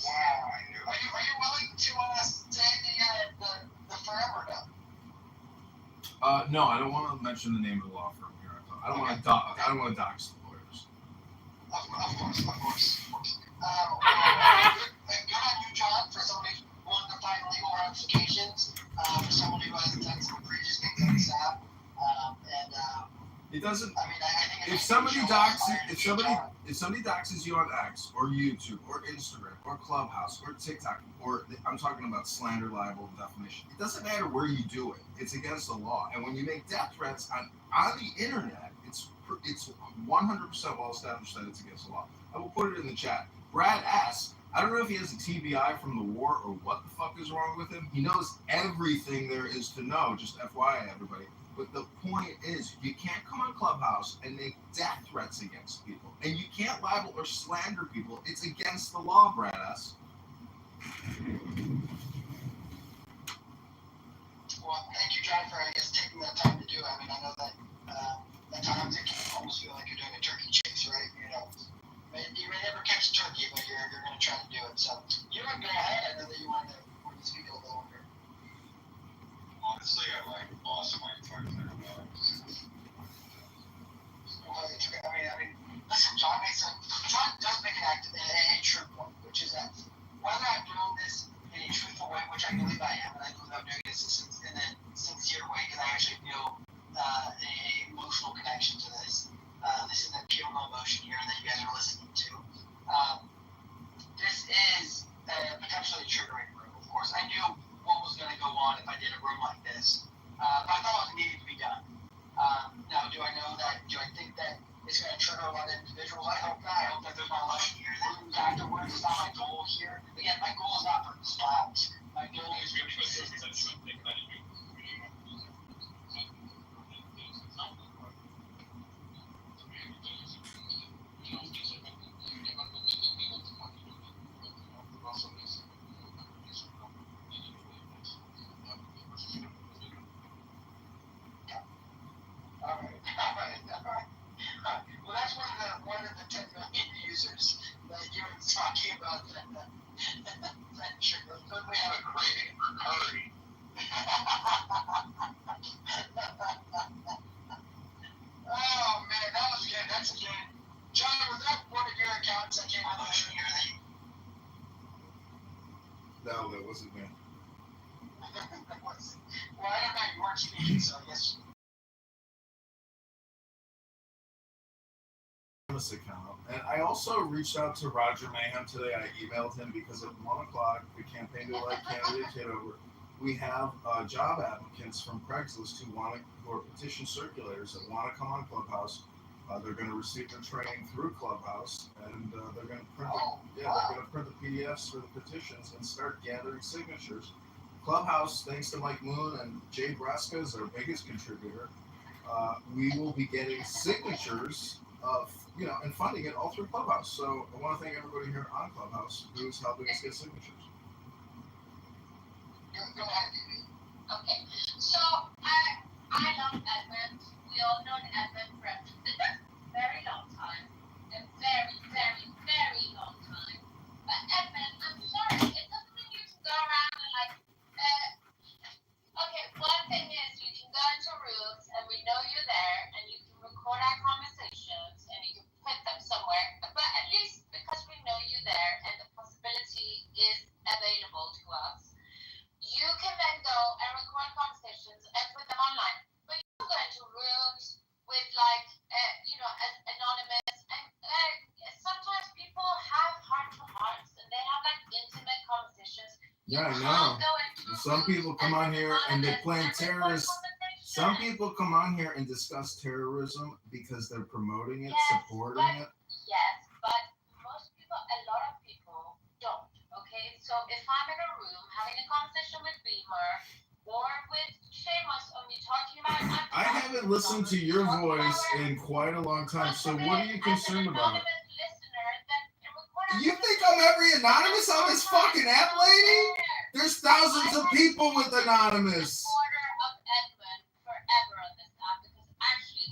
Wow. Are you willing to say the firm or no? No, I don't want to mention the name of the law firm here. I don't want to dox the lawyers. Of course. Good on you, John, for somebody who wanted to find legal ramifications. For someone who has done some egregious things on his app. It doesn't. I mean, I think if somebody doxes you on X or YouTube or Instagram or Clubhouse or TikTok or I'm talking about slander, libel, defamation. It doesn't matter where you do it. It's against the law. And when you make death threats on the internet, it's 100% well established that it's against the law. I will put it in the chat. Brad S. I don't know if he has a TBI from the war or what the fuck is wrong with him. He knows everything there is to know. Just FYI, everybody. But the point is, you can't come on Clubhouse and make death threats against people. And you can't libel or slander people. It's against the law, Brad S. Well, thank you, John, for, taking that time to do it. I mean, I know that at times it can almost feel like you're doing a turkey chase, right? You may never catch a turkey, but you're going to try to do it. So, you want to go ahead. I know that you want to speak a little longer. Honestly, I like awesome entire thing about it. I mean, listen, John does make a true point, which is that whether I'm doing this in a truthful way, which I believe I am, and I believe I'm doing this in a sincere way, because I actually feel an emotional connection to this. This is a pure emotion here that you guys are listening to. This is potentially a triggering room, of course. I knew what was going to go on if I did a room like this, but I thought it needed to be done. Now, do I think that it's going to trigger a lot of individuals? I hope not. I hope that there's not a lot here. Afterwards, it's not my goal here. Again, my goal is not for clout. My goal is for consistency. Well, that's one of the 10 million users that you were talking about that trigger. Could we have a craving for curry? Oh man, that was good. That's good. John, was that one of your accounts that came on social media? No, that wasn't me. Well, I don't know. You weren't speaking, so I guess. Account. And I also reached out to Roger Mayhem today. I emailed him because at 1 o'clock, the campaign to elect candidate Kitover, we have job applicants from Craigslist who are petition circulators that want to come on Clubhouse. They're going to receive their training through Clubhouse, and they're going to print the PDFs for the petitions and start gathering signatures. Clubhouse, thanks to Mike Moon and Jay Breska is our biggest contributor. We will be getting signatures and funding it all through Clubhouse. So I want to thank everybody here on Clubhouse who is helping us get signatures. Go ahead, Dee. Okay, so I love Edmund. We all known Edmund for a very long time, a very, very, very long time. But Edmund, I'm sorry, it doesn't mean you can go around and okay, one thing is you can go into rooms and we know you're there and you can record our conversations and you can put them somewhere, but at least because we know you're there and the possibility is available to us, you can then go and record conversations and put them online. But you can go into rooms with as anonymous, and sometimes people have heart-to-hearts and they have intimate conversations. Yeah, I know. Some people come on here and they're playing terrorists. Some people come on here and discuss terrorism because they're promoting it, supporting it. Yes, but most people, a lot of people don't, okay? So if I'm in a room having a conversation with Beamer or with Seamus and we're talking about... I haven't listened to your voice in quite a long time, so what are you concerned about? Listener You think I'm every anonymous on this fucking app, lady? There's thousands of people with anonymous.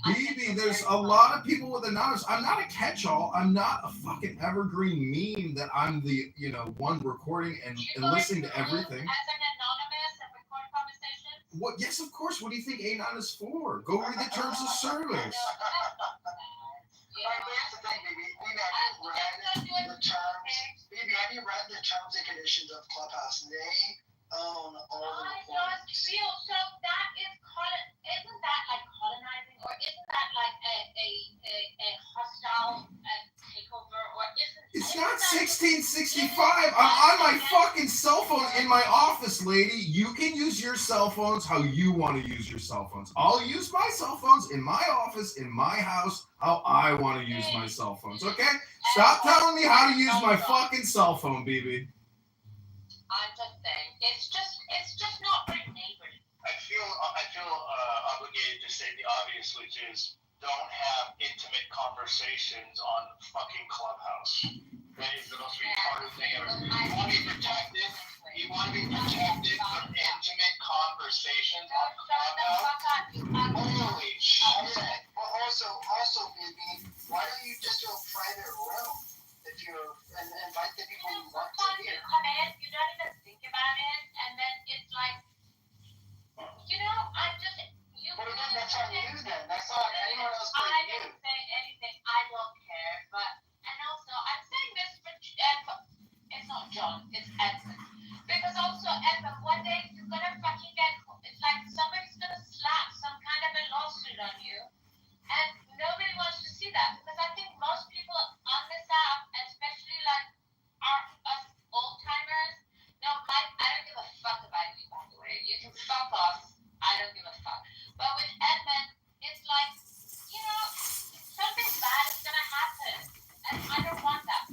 BB, there's a lot of people with anonymous. I'm not a catch-all. I'm not a fucking evergreen meme that I'm the, one recording and listening to everything. As an anonymous and record conversations? What? Yes, of course. What do you think Anon is for? Go read the terms of service. Have you read the terms and conditions of Clubhouse? They own all the recordings. So that isn't that like colonizing, or isn't that like a hostile takeover, or isn't It's not 1665. I'm on my fucking cell phone in my office, lady. You can use your cell phones how you want to use your cell phones. I'll use my cell phones in my office, in my house, how I want to use my cell phones, okay? Stop telling me how to use my fucking cell phone, BB. I'm just saying, it's just not very neighborly. I feel obligated to say the obvious, which is don't have intimate conversations on fucking Clubhouse. That is the most retarded thing ever. You want to be protected. You want to be protected from intimate conversations on Clubhouse. Holy shit! Also, baby, why don't you just do a private room and invite the people you want to Sometimes hear? you come in, you don't even think about it, and then it's like, I'm just, But again, that's on you then. That's not anyone else but I you. didn't say anything, I don't care, and also, I'm saying this for, it's not John, it's Edmund. Because also, Edmund, one day you're gonna fucking get, it's like somebody's gonna slap some kind of a lawsuit on you, and nobody wants to see that, because I think most people on this app, especially like us old timers, I don't give a fuck about you, by the way. You can fuck off. I don't give a fuck. But with Edmund, it's like, something bad is gonna happen, and I don't want that.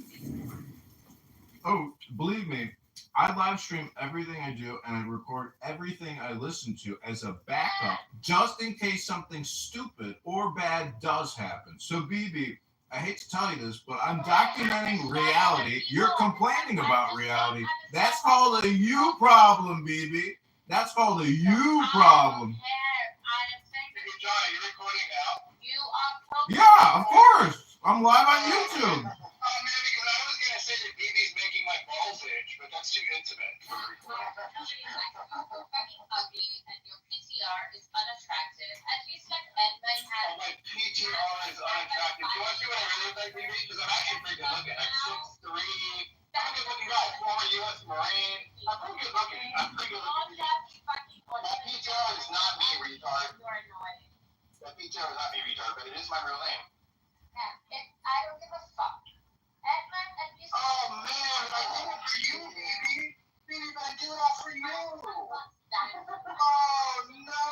Oh, believe me, I live stream everything I do and I record everything I listen to as a backup, just in case something stupid or bad does happen. So, BB, I hate to tell you this, but I'm documenting reality. You're complaining about reality. That's called a you problem, BB. That's called a you problem. John, are you recording now? You are Yeah, of course. I'm live on YouTube. Oh, man, because I was going to say that BB's making my balls itch, but that's too intimate for recording. You're fucking ugly, and your PTR is unattractive. At least like Edmund has. Oh, my PTR is unattractive. Do you want to see what I really look like, BB? Because I'm actually pretty good looking. I'm 6'3". I'm a good looking guy. Former U.S. Marine. I'm pretty good looking. That PTR is not me, retard. You are annoying. That PTR is not me, retard, but it is my real name. I don't give a fuck. Edmund, at least. Oh man, I did it for you, baby. Baby, but I did it all for you. Oh no,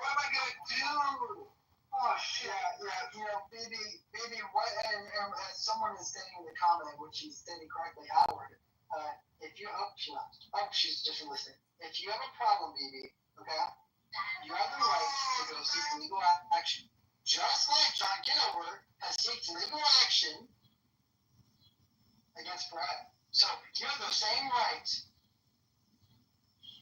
what am I gonna do? Oh shit, yeah, baby, what? And as someone is saying in the comment, which she's stating correctly, Howard, if you she's just listening. If you have a problem, baby, okay, you have the right to go seek legal action, just like John Kitover has taken legal action against Brad. So you have the same rights.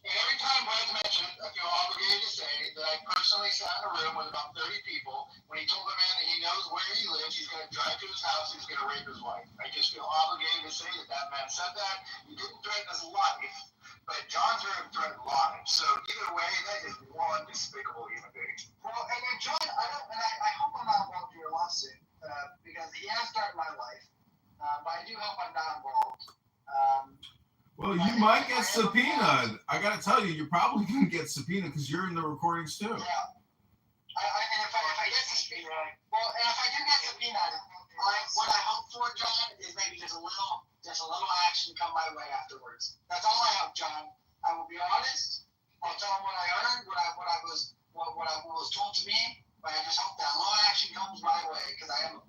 And every time Brad's mentioned, I feel obligated to say that I personally sat in a room with about 30 people when he told the man that he knows where he lives, he's going to drive to his house, he's going to rape his wife. I just feel obligated to say that man said that. He didn't threaten his life, but John threatened lives. So either way, that is one despicable human being. Well, and then John, I hope I'm not involved in your lawsuit because he has started my life, but I do hope I'm not involved. Well, you might get subpoenaed. I gotta tell you, you're probably gonna get subpoenaed because you're in the recordings too. Yeah. And if I get subpoenaed, and if I do get subpoenaed, what I hope for, John, is maybe just a little action come my way afterwards. That's all I hope, John. I will be honest. I'll tell him what I earned, what was told to me, but I just hope that a little action comes my way because I am a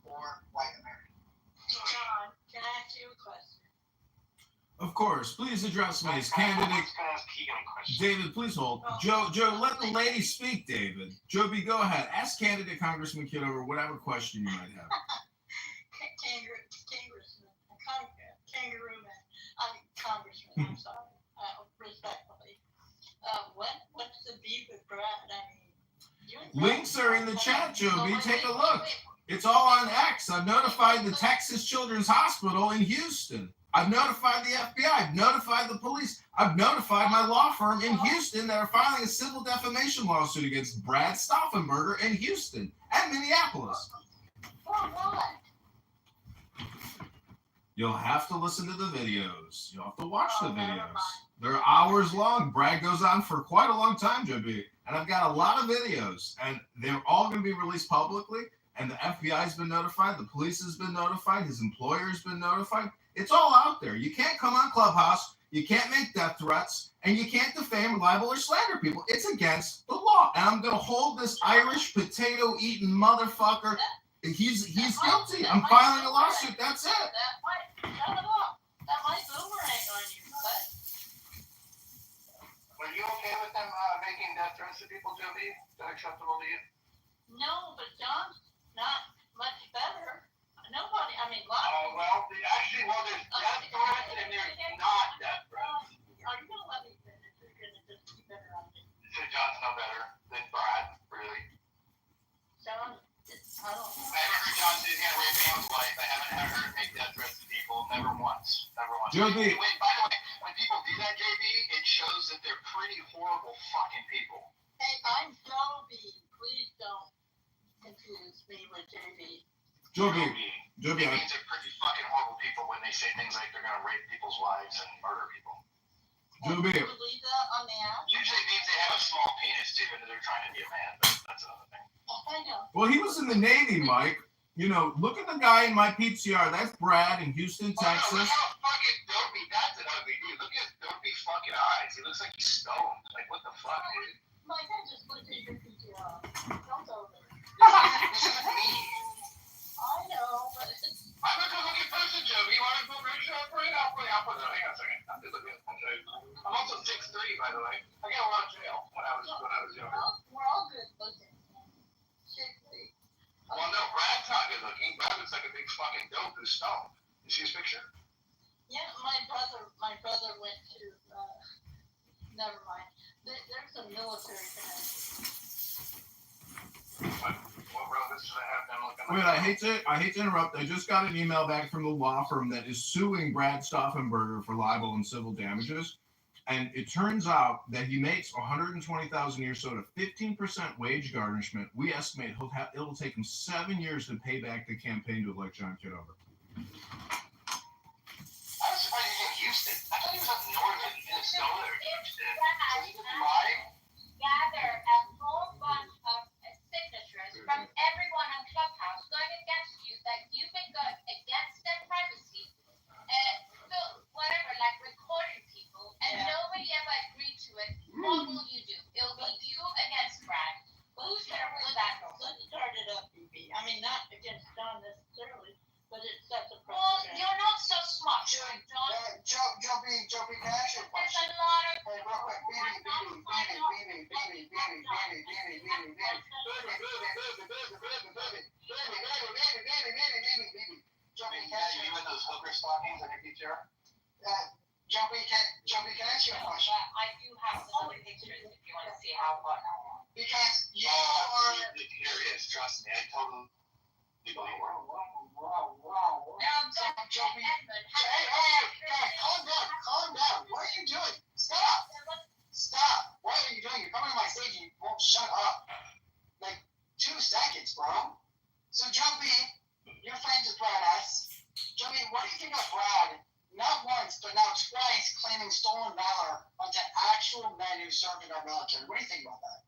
poor white American. John, can I ask you a question? Of course. Please address me as candidate. David, please hold. Joe, let the lady speak, David. Joby, go ahead. Ask candidate Congressman Kitover whatever question you might have. Congressman, I'm sorry, respectfully. What's the beef with Brad? I mean, Links are in the chat, Joby. Take a look. It's all on X. I've notified the Texas Children's Hospital in Houston. I've notified the FBI. I've notified the police. I've notified my law firm in Houston that are filing a civil defamation lawsuit against Brad Stauffenberger in Houston and Minneapolis. For what? You'll have to listen to the videos. You'll have to watch the videos. They're hours long. Brad goes on for quite a long time, Joby. And I've got a lot of videos. And they're all going to be released publicly. And the FBI's been notified. The police has been notified. His employer's been notified. It's all out there. You can't come on Clubhouse. You can't make death threats. And you can't defame, libel, or slander people. It's against the law. And I'm going to hold this Irish potato-eating motherfucker. He's guilty. I'm filing a lawsuit. That's it. That might boomerang on you, but. Are you okay with them making death threats to people, Joby? Is that acceptable to you? No, but John's not much better. Nobody, I mean, Well, there's death threats and there's not death threats. Are you gonna let me finish? You're gonna just keep interrupting. So John's no better than Brad, really. John, I don't know. I haven't heard John say he's gonna rape anyone's life. I haven't heard him make death threats to people. Never once. Never once. Joby. Wait, by the way, when people do that, JB, it shows that they're pretty horrible fucking people. Hey, I'm Joby. Please don't confuse me with JB. Joby. It means they're pretty fucking horrible people when they say things like they're gonna rape people's wives and murder people. Joby. Do you believe that on the app? Usually it means they have a small penis too, and they're trying to be a man, but that's another thing. I know. Well, he was in the Navy, Mike. You know, look at the guy in my PTR. That's Brad in Houston, Texas. Look how fucking dopey. That's an ugly dude. Look at his dopey fucking eyes. He looks like he's stoned. Like, what the fuck, dude? Mike, I just looked at your PTR. Don't go there. This isn't me. I know, but I'm a good looking person, Joe. You want to go right shot for it? I'll put it. Hang on a second. I'm good looking. I'll show you. I'm also 6'3", by the way. I got a lot of jail when I was younger. we're all good looking. Shapely. Well, no, Brad's not good looking. Brad looks like a big fucking dope who's stoned. You see his picture? Yeah, my brother went to, never mind. There's a military connection. What relatives do they have them looking Wait, like? I hate to interrupt. I just got an email back from the law firm that is suing Brad Stauffenberger for libel and civil damages. And it turns out that he makes $120,000 a year, so at a 15% wage garnishment, we estimate it'll take him 7 years to pay back the campaign to elect John Kitover. I was surprised he was in Houston. I thought he was up north in Minnesota or some shit. Is he lying? Gather a whole bunch of signatures from everyone on Clubhouse going against you, that you've been going against their privacy, so whatever, like recording people, and nobody ever agreed to it. What will you do? It'll be you against Brad. Who's gonna win that vote? Let's start it up, BB. I mean, not against John necessarily, but it sets a Well, precedent. you're not so smart, John. Joby, can I ask you a There's question? a lot of Hey, real quick, Joby, can I ask You in those hooker stockings on your PTR? Joby, can I ask you a question? I do have some other pictures if you want to see how far. Because you Oh, are. here he is. Trust me, I totally believe it. Joby, hey, calm down. What are you doing? Stop. What are you doing? You're coming to my stage and you won't shut up. Like 2 seconds, bro. So Joby, you're friends with Brad S. Joby, what do you think of Brad? Not once, but now twice claiming stolen valor onto actual men who served in our military. What do you think about that?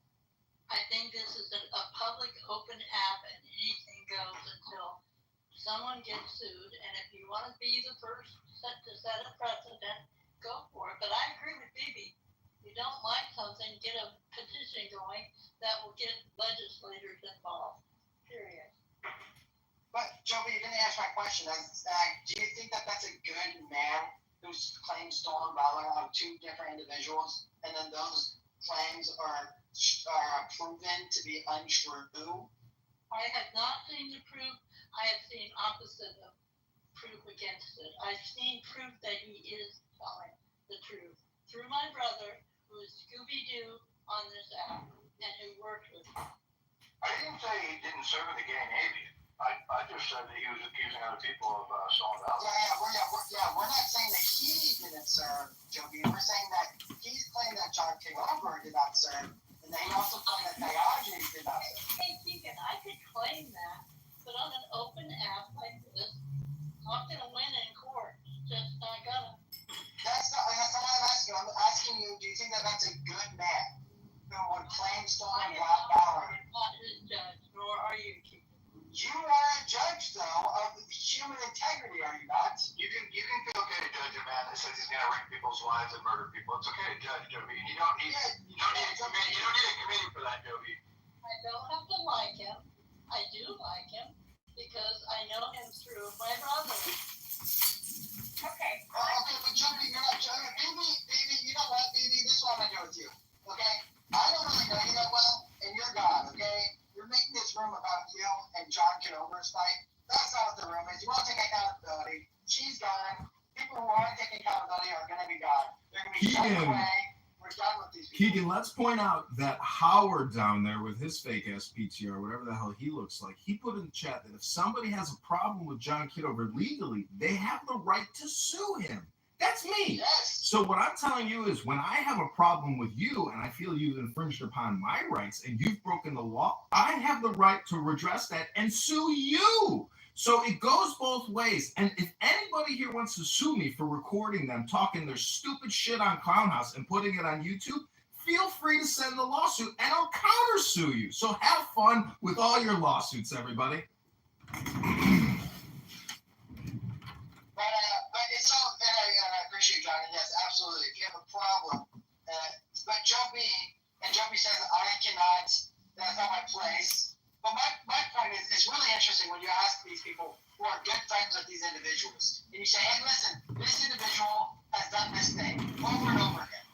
I think this is a public open app and anything goes until someone gets sued. And if you want to be the first to set a precedent, go for it. But I agree with Bibi. If you don't like something, get a petition going that will get legislators involved. Period. But Joby, you didn't answer my question. Do you think that that's a good man who claims stolen valor on 2 different individuals, and then those claims are proven to be untrue? I have not seen the proof. I have seen opposite of proof against it. I've seen proof that he is telling the truth through my brother, who is Scooby-Doo on this app and who worked with me. I didn't say he didn't serve in the gay Navy. I just said that he was accusing other people of stolen valor. We're not saying that he didn't serve, Joby. We're saying that he's claimed that John Kitover did not serve, and then he also claimed that Diogenes did not serve. Hey, Keegan, I could claim that, but on an open app like this, I'm gonna win in court. Just not gonna. That's not what I'm asking. I'm asking you, do you think that that's a good man who would claim stolen valor? I'm not his judge, nor are you, Keegan. You are a judge, though, of human integrity, are you not? You can feel okay to judge a man that says he's gonna wreck people's lives and murder people. It's okay to judge, Joby. You don't need a committee for that, Joby. I don't have to like him. I do like him because I know him through my brother. Okay. Okay, but Joby, you're not judging. Baby, you know what, baby? This is what I'm gonna do with you, okay? I don't really know you that well, and you're God, okay? You're making this room about you and John Kitover's fight. That's not what the room is. You want to take accountability. She's gone. People who aren't taking accountability are going to be gone. They're going to be shut away. We're done with these people. Keegan, let's point out that Howard down there with his fake ass PTR, whatever the hell he looks like, he put in the chat that if somebody has a problem with John Kitover legally, they have the right to sue him. That's me. Yes. So what I'm telling you is when I have a problem with you and I feel you've infringed upon my rights and you've broken the law, I have the right to redress that and sue you. So it goes both ways. And if anybody here wants to sue me for recording them talking their stupid shit on Clown House and putting it on YouTube, feel free to send the lawsuit and I'll counter sue you. So have fun with all your lawsuits, everybody. But it's all, and I appreciate John, and yes, absolutely. If you have a problem, but Joby says, I cannot, that's not my place. But my point is, it's really interesting when you ask these people who are good friends with these individuals, and you say, hey, listen, this individual has done this thing over and over again,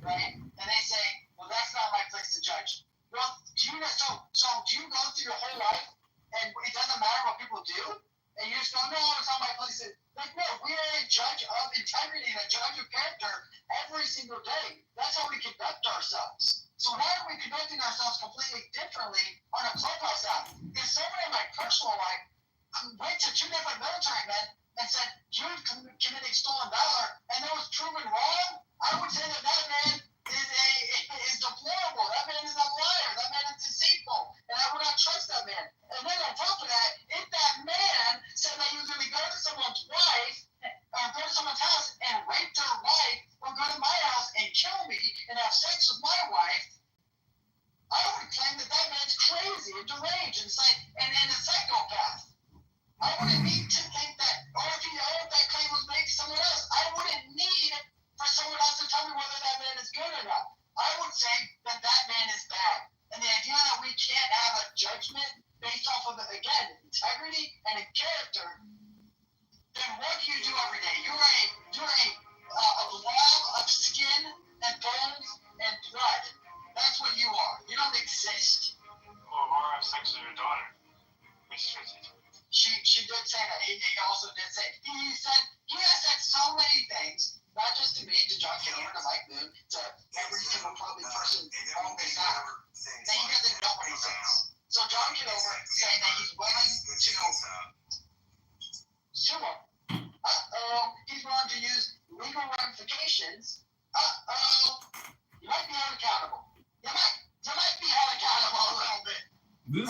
right? And they say, well, that's not my place to judge. Well, do you go through your whole life, and it doesn't matter what people do? And you just go, no, it's not my place to. Like, no, we are a judge of integrity and a judge of character every single day. That's how we conduct ourselves. So why are we conducting ourselves completely differently on a Clubhouse app? If someone in my personal life went to two different military men and said, you're committing stolen valor, and that was proven wrong, I would say that man is deplorable. That man is a liar. That man is deceitful. And I would not trust that man. And then on top of that, if that man said that he was going to go to someone's wife, or go to someone's house and rape their wife, or go to my house and kill me and have sex with my wife, I would claim that man's crazy and deranged and a psychopath. I wouldn't need to think that, or if that claim was made to someone else, I wouldn't need for someone else to tell me whether that man is good or not. I would say that man is bad. And the idea that we can't have a judgment based off of, again, integrity and character, then what do you do every day? You're a blob of skin and bones and blood. That's what you are. You don't exist. Or have sex with your daughter. She did say that. He also did say, he said he has said so many things, not just to me, to John Kitover, to Mike Moon, to every single public person on this app, that he doesn't know what he says. So John Kitover saying that he's willing to sue him. He's willing to use legal ramifications. You might be held accountable. You might be held accountable a little bit. You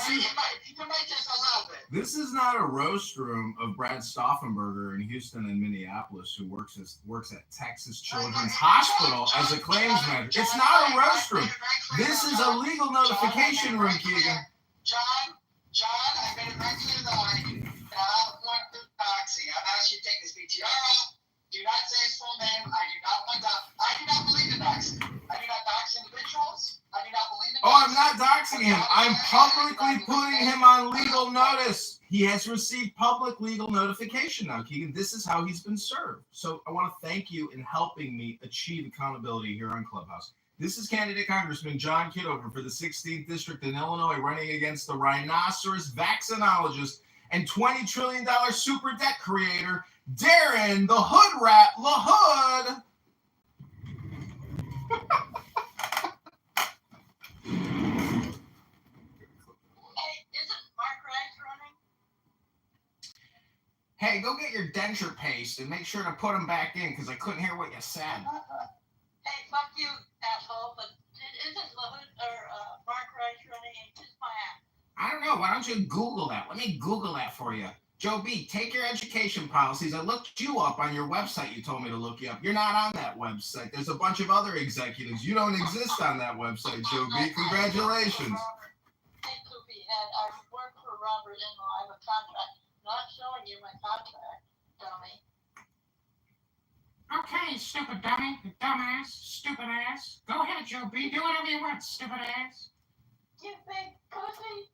might just a little bit. This is not a roast room of Brad Stauffenberger in Houston and Minneapolis, who works at Texas Children's Hospital as a claims manager. It's not a roast room. This is a legal notification room, Keegan. John, I made it very clear that I do not want the doxing. I've asked you to take this PTR off. Do not say his full name. I do not believe in doxing. I do not dox individuals. I do not believe in doxing. Oh, I'm not doxing him. I'm publicly putting him on legal notice. He has received public legal notification now, Keegan. This is how he's been served. So I want to thank you in helping me achieve accountability here on Clubhouse. This is candidate Congressman John Kitover for the 16th District in Illinois, running against the rhinoceros vaccinologist and $20 trillion super debt creator, Darren the Hood Rat LaHood. Hey, go get your denture paste and make sure to put them back in because I couldn't hear what you said. Hey, fuck you, asshole, but isn't Lohut or Mark Rice running into my app? I don't know. Why don't you Google that? Let me Google that for you. Joe B, take your education policies. I looked you up on your website. You told me to look you up. You're not on that website. There's a bunch of other executives. You don't exist on that website, Joe B. Congratulations. Hey, Poopy Head, I work for Robert Inlaw. I have a contract. Not showing you my contract, dummy. Okay, stupid dummy, dumbass, stupid ass. Go ahead, Joe B. Do whatever you want, stupid ass. You big pussy.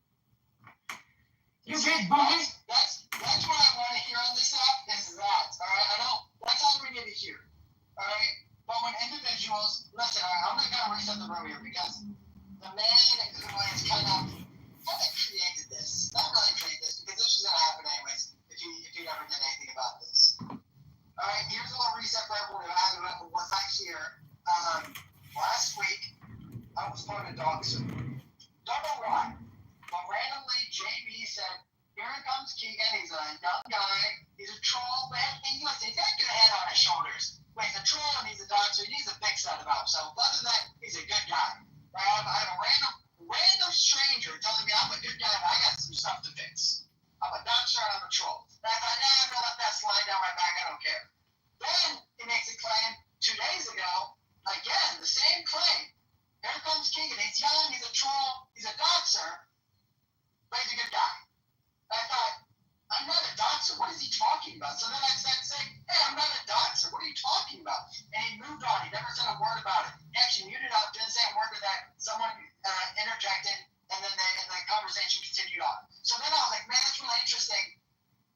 You big bully. That's what I want to hear on this app is that. All right, that's all we need to hear. All right, but when individuals listen, all right, I'm not gonna reset the room here because the man who has kind of created this, not really created this because this was gonna happen anyways if you never did anything about this. All right, here's a little reset for everyone who was not here. Last week I was part of Doxer. Don't know why. But randomly, JB said, here comes Keegan. He's a young guy. He's a troll. But listen, he's got a good head on his shoulders. But he's a troll and he's a doctor. He needs a big set about himself. Other than that, he's a good guy. I have a random stranger telling me I'm a good guy, but I got some stuff to fix. I'm a doctor and I'm a troll. And I thought, I'm going to let that slide down my back. I don't care. Then he makes a claim 2 days ago. Again, the same claim. Here comes Keegan. He's young. He's a troll. He's a doctor. But he's a good guy. I thought, I'm not a doxer. What is he talking about? So then I started saying, hey, I'm not a doxer. What are you talking about? And he moved on. He never said a word about it. He actually muted up, didn't say a word to that. Someone interjected, and then the conversation continued on. So then I was like, man, that's really interesting.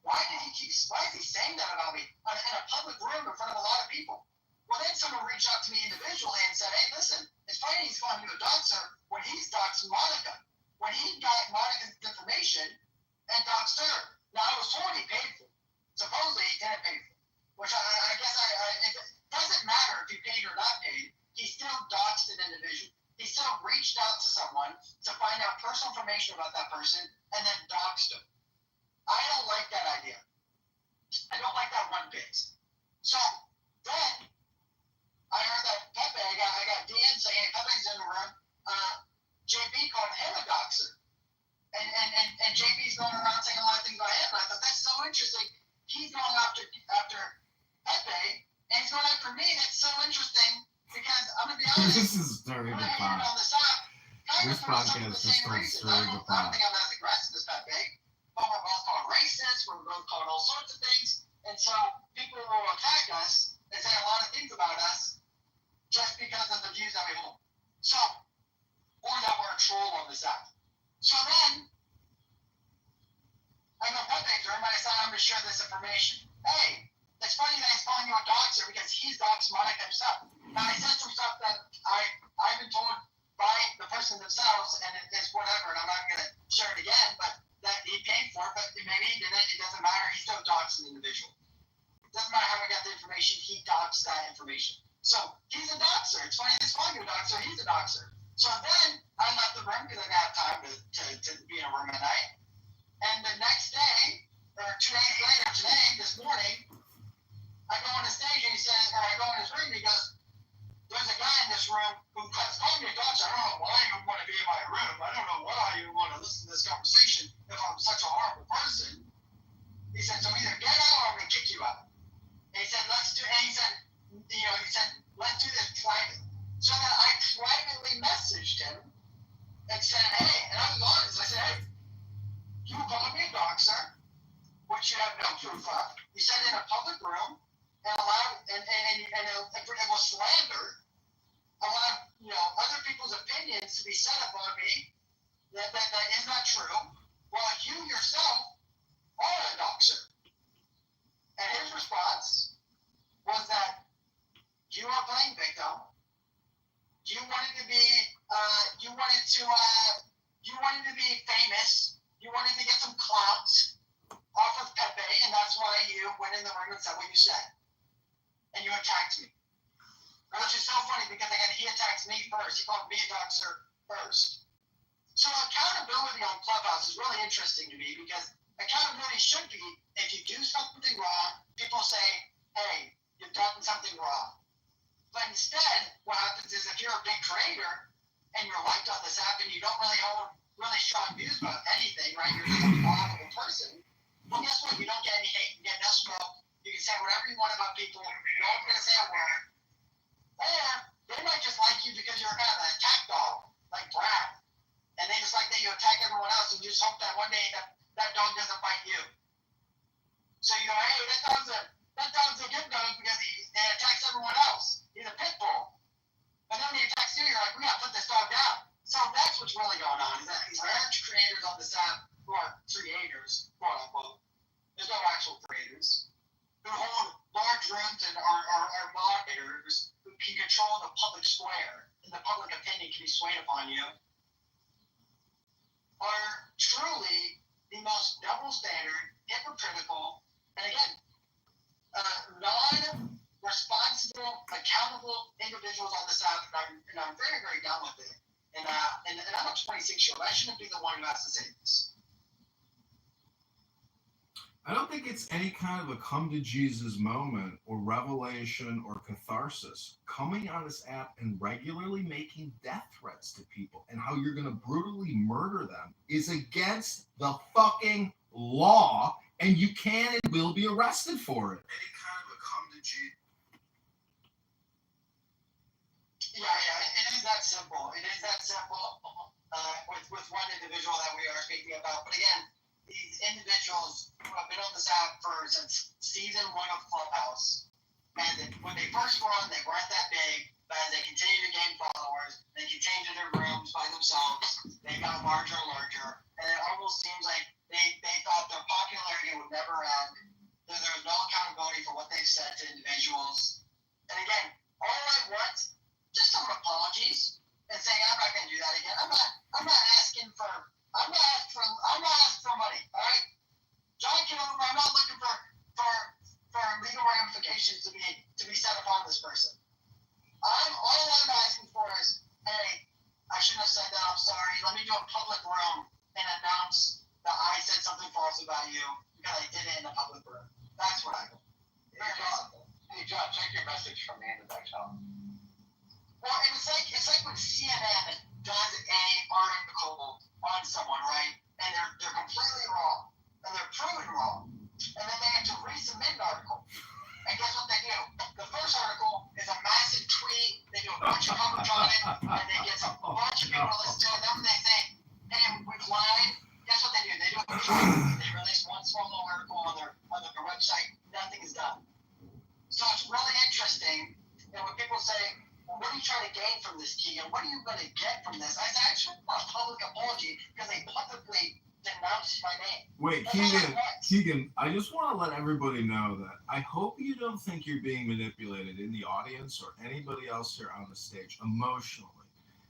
Why is he saying that about me in a public room in front of a lot of people? Well, then someone reached out to me individually and said, hey, listen, it's funny he's calling you a doxer when he's doxed Monica. When he got Monica's information and doxed her. Now, I was told he paid for it. Supposedly, he didn't pay for it. Which I guess it doesn't matter if he paid or not paid. He still doxed an individual. He still reached out to someone to find out personal information about that person and then doxed him. I don't like that idea. I don't like that one bit. So, then, I heard that Pepe, I got Dan saying, Pepe's in the room, JB called him a doxer. And JB's going around saying a lot of things about him. And I thought, that's so interesting. He's going after Pepe, and he's going after me. That's so interesting because I'm going to be honest. This is stirring the pot. This podcast is just called stirring the pot. I don't think I'm as aggressive as Pepe. But we're both called racist. We're both called all sorts of things. And so people will attack us and say a lot of things about us just because of the views that we hold. So, or that we're a troll on this app. So then, I go, Pepe, during my aside, I'm going to share this information. Hey, it's funny that he's calling you a doxer because he's doxed Monica himself. Now, he said some stuff that I've been told by the person themselves, and it's whatever, and I'm not going to share it again, but that he paid for it, but maybe he didn't. It doesn't matter. He still doxed an individual. It doesn't matter how we got the information. He doxed that information. So, he's a doxer. It's funny he's calling you a doxer. He's a doxer. So then I left the room because I didn't have time to be in a room at night. And the next day, or 2 days later, this morning, I go on the stage and I go in his room and he goes, there's a guy in this room who called me a doxer. I don't know why you would want to be in my room. I don't know why you would want to listen to this conversation if I'm such a horrible person. He said, so either get out or I'm going to kick you out. And he said, let's do this private. So then I privately messaged him and said, hey, and I was honest. I said, hey, you called me a doxer, which you have no proof of. You said it in a public room and it was slander. Allowed, other people's opinions to be set upon me that is not true. Well, you yourself are a doxer. And his response was that you are playing victim. You wanted to be famous. You wanted to get some clout off of Pepe, and that's why you went in the room and said what you said. And you attacked me. Which is so funny because again, he attacked me first. He called me a doxer first. So accountability on Clubhouse is really interesting to me because accountability should be, if you do something wrong, people say, hey, you've done something wrong. But instead, what happens is if you're a big creator and you're liked on this app and you don't really hold really strong views about anything, right? You're just a laudable person. Well, guess what? You don't get any hate. You get no smoke. You can say whatever you want about people. No one's going to say a word. Or they might just like you because you're kind of an attack dog, like Brad. And they just like that you attack everyone else and you just hope that one day that dog doesn't bite you. So you go, hey, that dog's a good dog because he attacks everyone else. He's a pit bull. And then when he attacks you, you're like, we gotta put this dog down. So that's what's really going on, is that these large creators on this app, who are creators, quote unquote, there's no actual creators, who hold large rooms and are moderators who can control the public square and the public opinion can be swayed upon you, are truly the most double standard, hypocritical, and again, non-responsible, accountable individuals on this app, and I'm very, very down with it. And I'm a 26-year-old. I shouldn't be the one who has to say this. I don't think it's any kind of a come to Jesus moment or revelation or catharsis. Coming on this app and regularly making death threats to people and how you're going to brutally murder them is against the fucking law, and you can and will be arrested for it. Any kind of a come to Jesus. Yeah, it is that simple. It is that simple with one individual that we are speaking about. But again, these individuals who have been on this app since season 1 of Clubhouse, and when they first were on, they weren't that big, but as they continue to gain followers, they continue to their rooms by themselves, they got larger and larger, and it almost seems like they thought their popularity would never end. There was no accountability for what they've said to individuals. And again, all I want, just some apologies, and saying I'm not going to do that again. I'm not asking for money, all right? John Kitover, I'm not looking for legal ramifications to be set upon this person. All I'm asking for is, hey, I shouldn't have said that. I'm sorry. Let me do a public room and announce that I said something false about you because I did it in a public room. That's what I want. Very simple. Hey, John, check your message from me in the back channel. Well, and it's like when CNN does a article on someone, right? And they're completely wrong, and they're proven wrong, and then they have to resubmit an article. And guess what they do? The first article is a massive tweet. They do a bunch of coverage on it, and they get a bunch of people to listen to it. Then when they say, "Hey, we've lied," guess what they do? They do a tweet. They release one small little article on their website. Nothing is done. So it's really interesting. And when people say, well, what are you trying to gain from this, Keegan? What are you going to get from this? I said, I just want a public apology because they publicly denounced my name. Wait, Keegan, I just want to let everybody know that I hope you don't think you're being manipulated in the audience or anybody else here on the stage emotionally.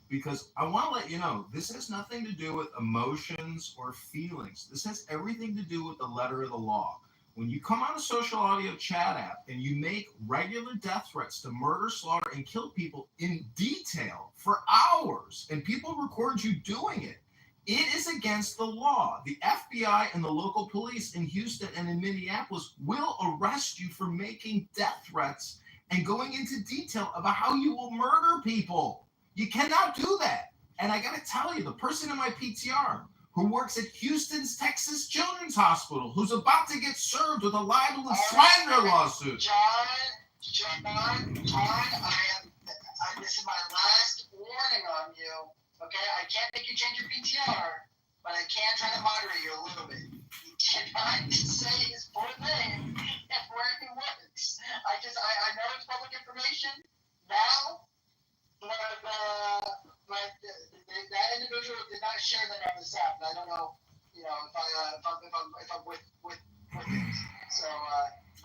Because I want to let you know, this has nothing to do with emotions or feelings. This has everything to do with the letter of the law. When you come on a social audio chat app and you make regular death threats to murder, slaughter, and kill people in detail for hours, and people record you doing it, it is against the law. The FBI and the local police in Houston and in Minneapolis will arrest you for making death threats and going into detail about how you will murder people. You cannot do that. And I got to tell you, the person in my PTR who works at Houston's Texas Children's Hospital, who's about to get served with a libel and slander lawsuit. John, this is my last warning on you. Okay, I can't make you change your PTR, but I can try to moderate you a little bit. You cannot say his full name and where he works. I know it's public information now, but that individual did not share that on this app. I don't know, if I'm with it. So.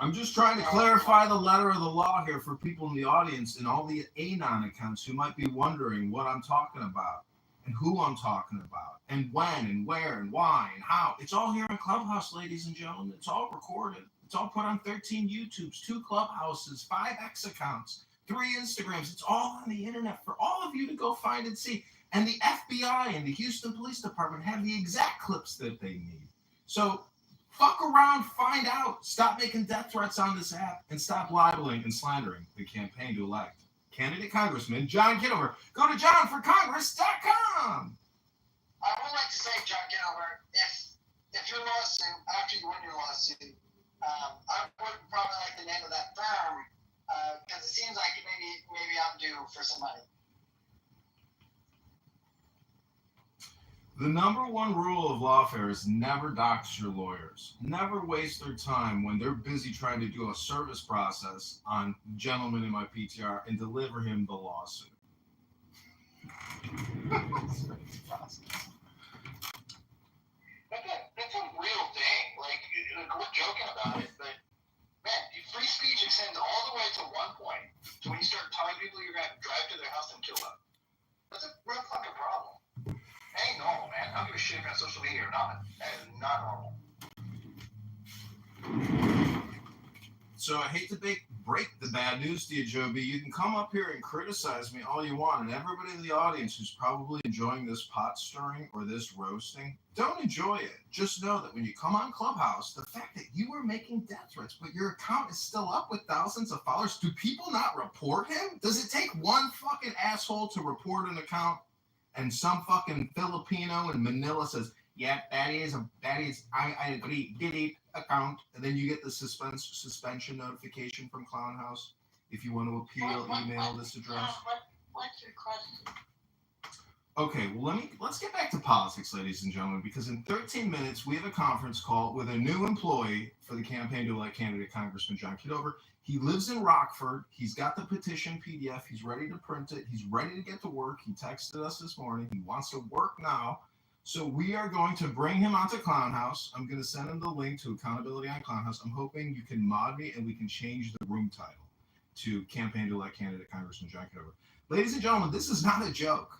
I'm just trying to clarify the letter of the law here for people in the audience and all the Anon accounts who might be wondering what I'm talking about and who I'm talking about and when and where and why and how. It's all here in Clubhouse, ladies and gentlemen. It's all recorded. It's all put on 13 YouTubes, 2 Clubhouses, 5 X accounts, 3 Instagrams. It's all on the internet for all of you to go find and see. And the FBI and the Houston Police Department have the exact clips that they need. So Fuck around, find out. Stop making death threats on this app and stop libeling and slandering the campaign to elect candidate Congressman John Kitover. Go to johnforcongress.com. I would like to say, John Kitover, if your lawsuit, after you win your lawsuit, I would probably like the name of that firm, because it seems like maybe I'm due for some money. The number one rule of lawfare is never dox your lawyers. Never waste their time when they're busy trying to do a service process on the gentleman in my PTR and deliver him the lawsuit. That's a real thing. Like, we're joking about it, but man, free speech extends all the way to one point. So when you start telling people you're gonna drive to their house and kill them, that's a real fucking problem. That ain't normal, man. I don't give a shit if you're on social media or not. That is not normal. So I hate to break the bad news to you, Joe B. You can come up here and criticize me all you want, and everybody in the audience who's probably enjoying this pot stirring or this roasting, don't enjoy it. Just know that when you come on Clubhouse, the fact that you are making death threats, but your account is still up with thousands of followers, do people not report him? Does it take one fucking asshole to report an account? And some fucking Filipino in Manila says, yeah, that is, I agree, delete account. And then you get the suspension notification from Clown House. If you want to appeal, email this address. What's your question? Okay, well, let's get back to politics, ladies and gentlemen, because in 13 minutes, we have a conference call with a new employee for the campaign to elect candidate Congressman John Kitover. He lives in Rockford. He's got the petition PDF. He's ready to print it. He's ready to get to work. He texted us this morning. He wants to work now. So we are going to bring him onto Clown House. I'm going to send him the link to Accountability on Clown House. I'm hoping you can mod me and we can change the room title to Campaign to Elect Candidate Congressman John Kitover. Ladies and gentlemen, this is not a joke.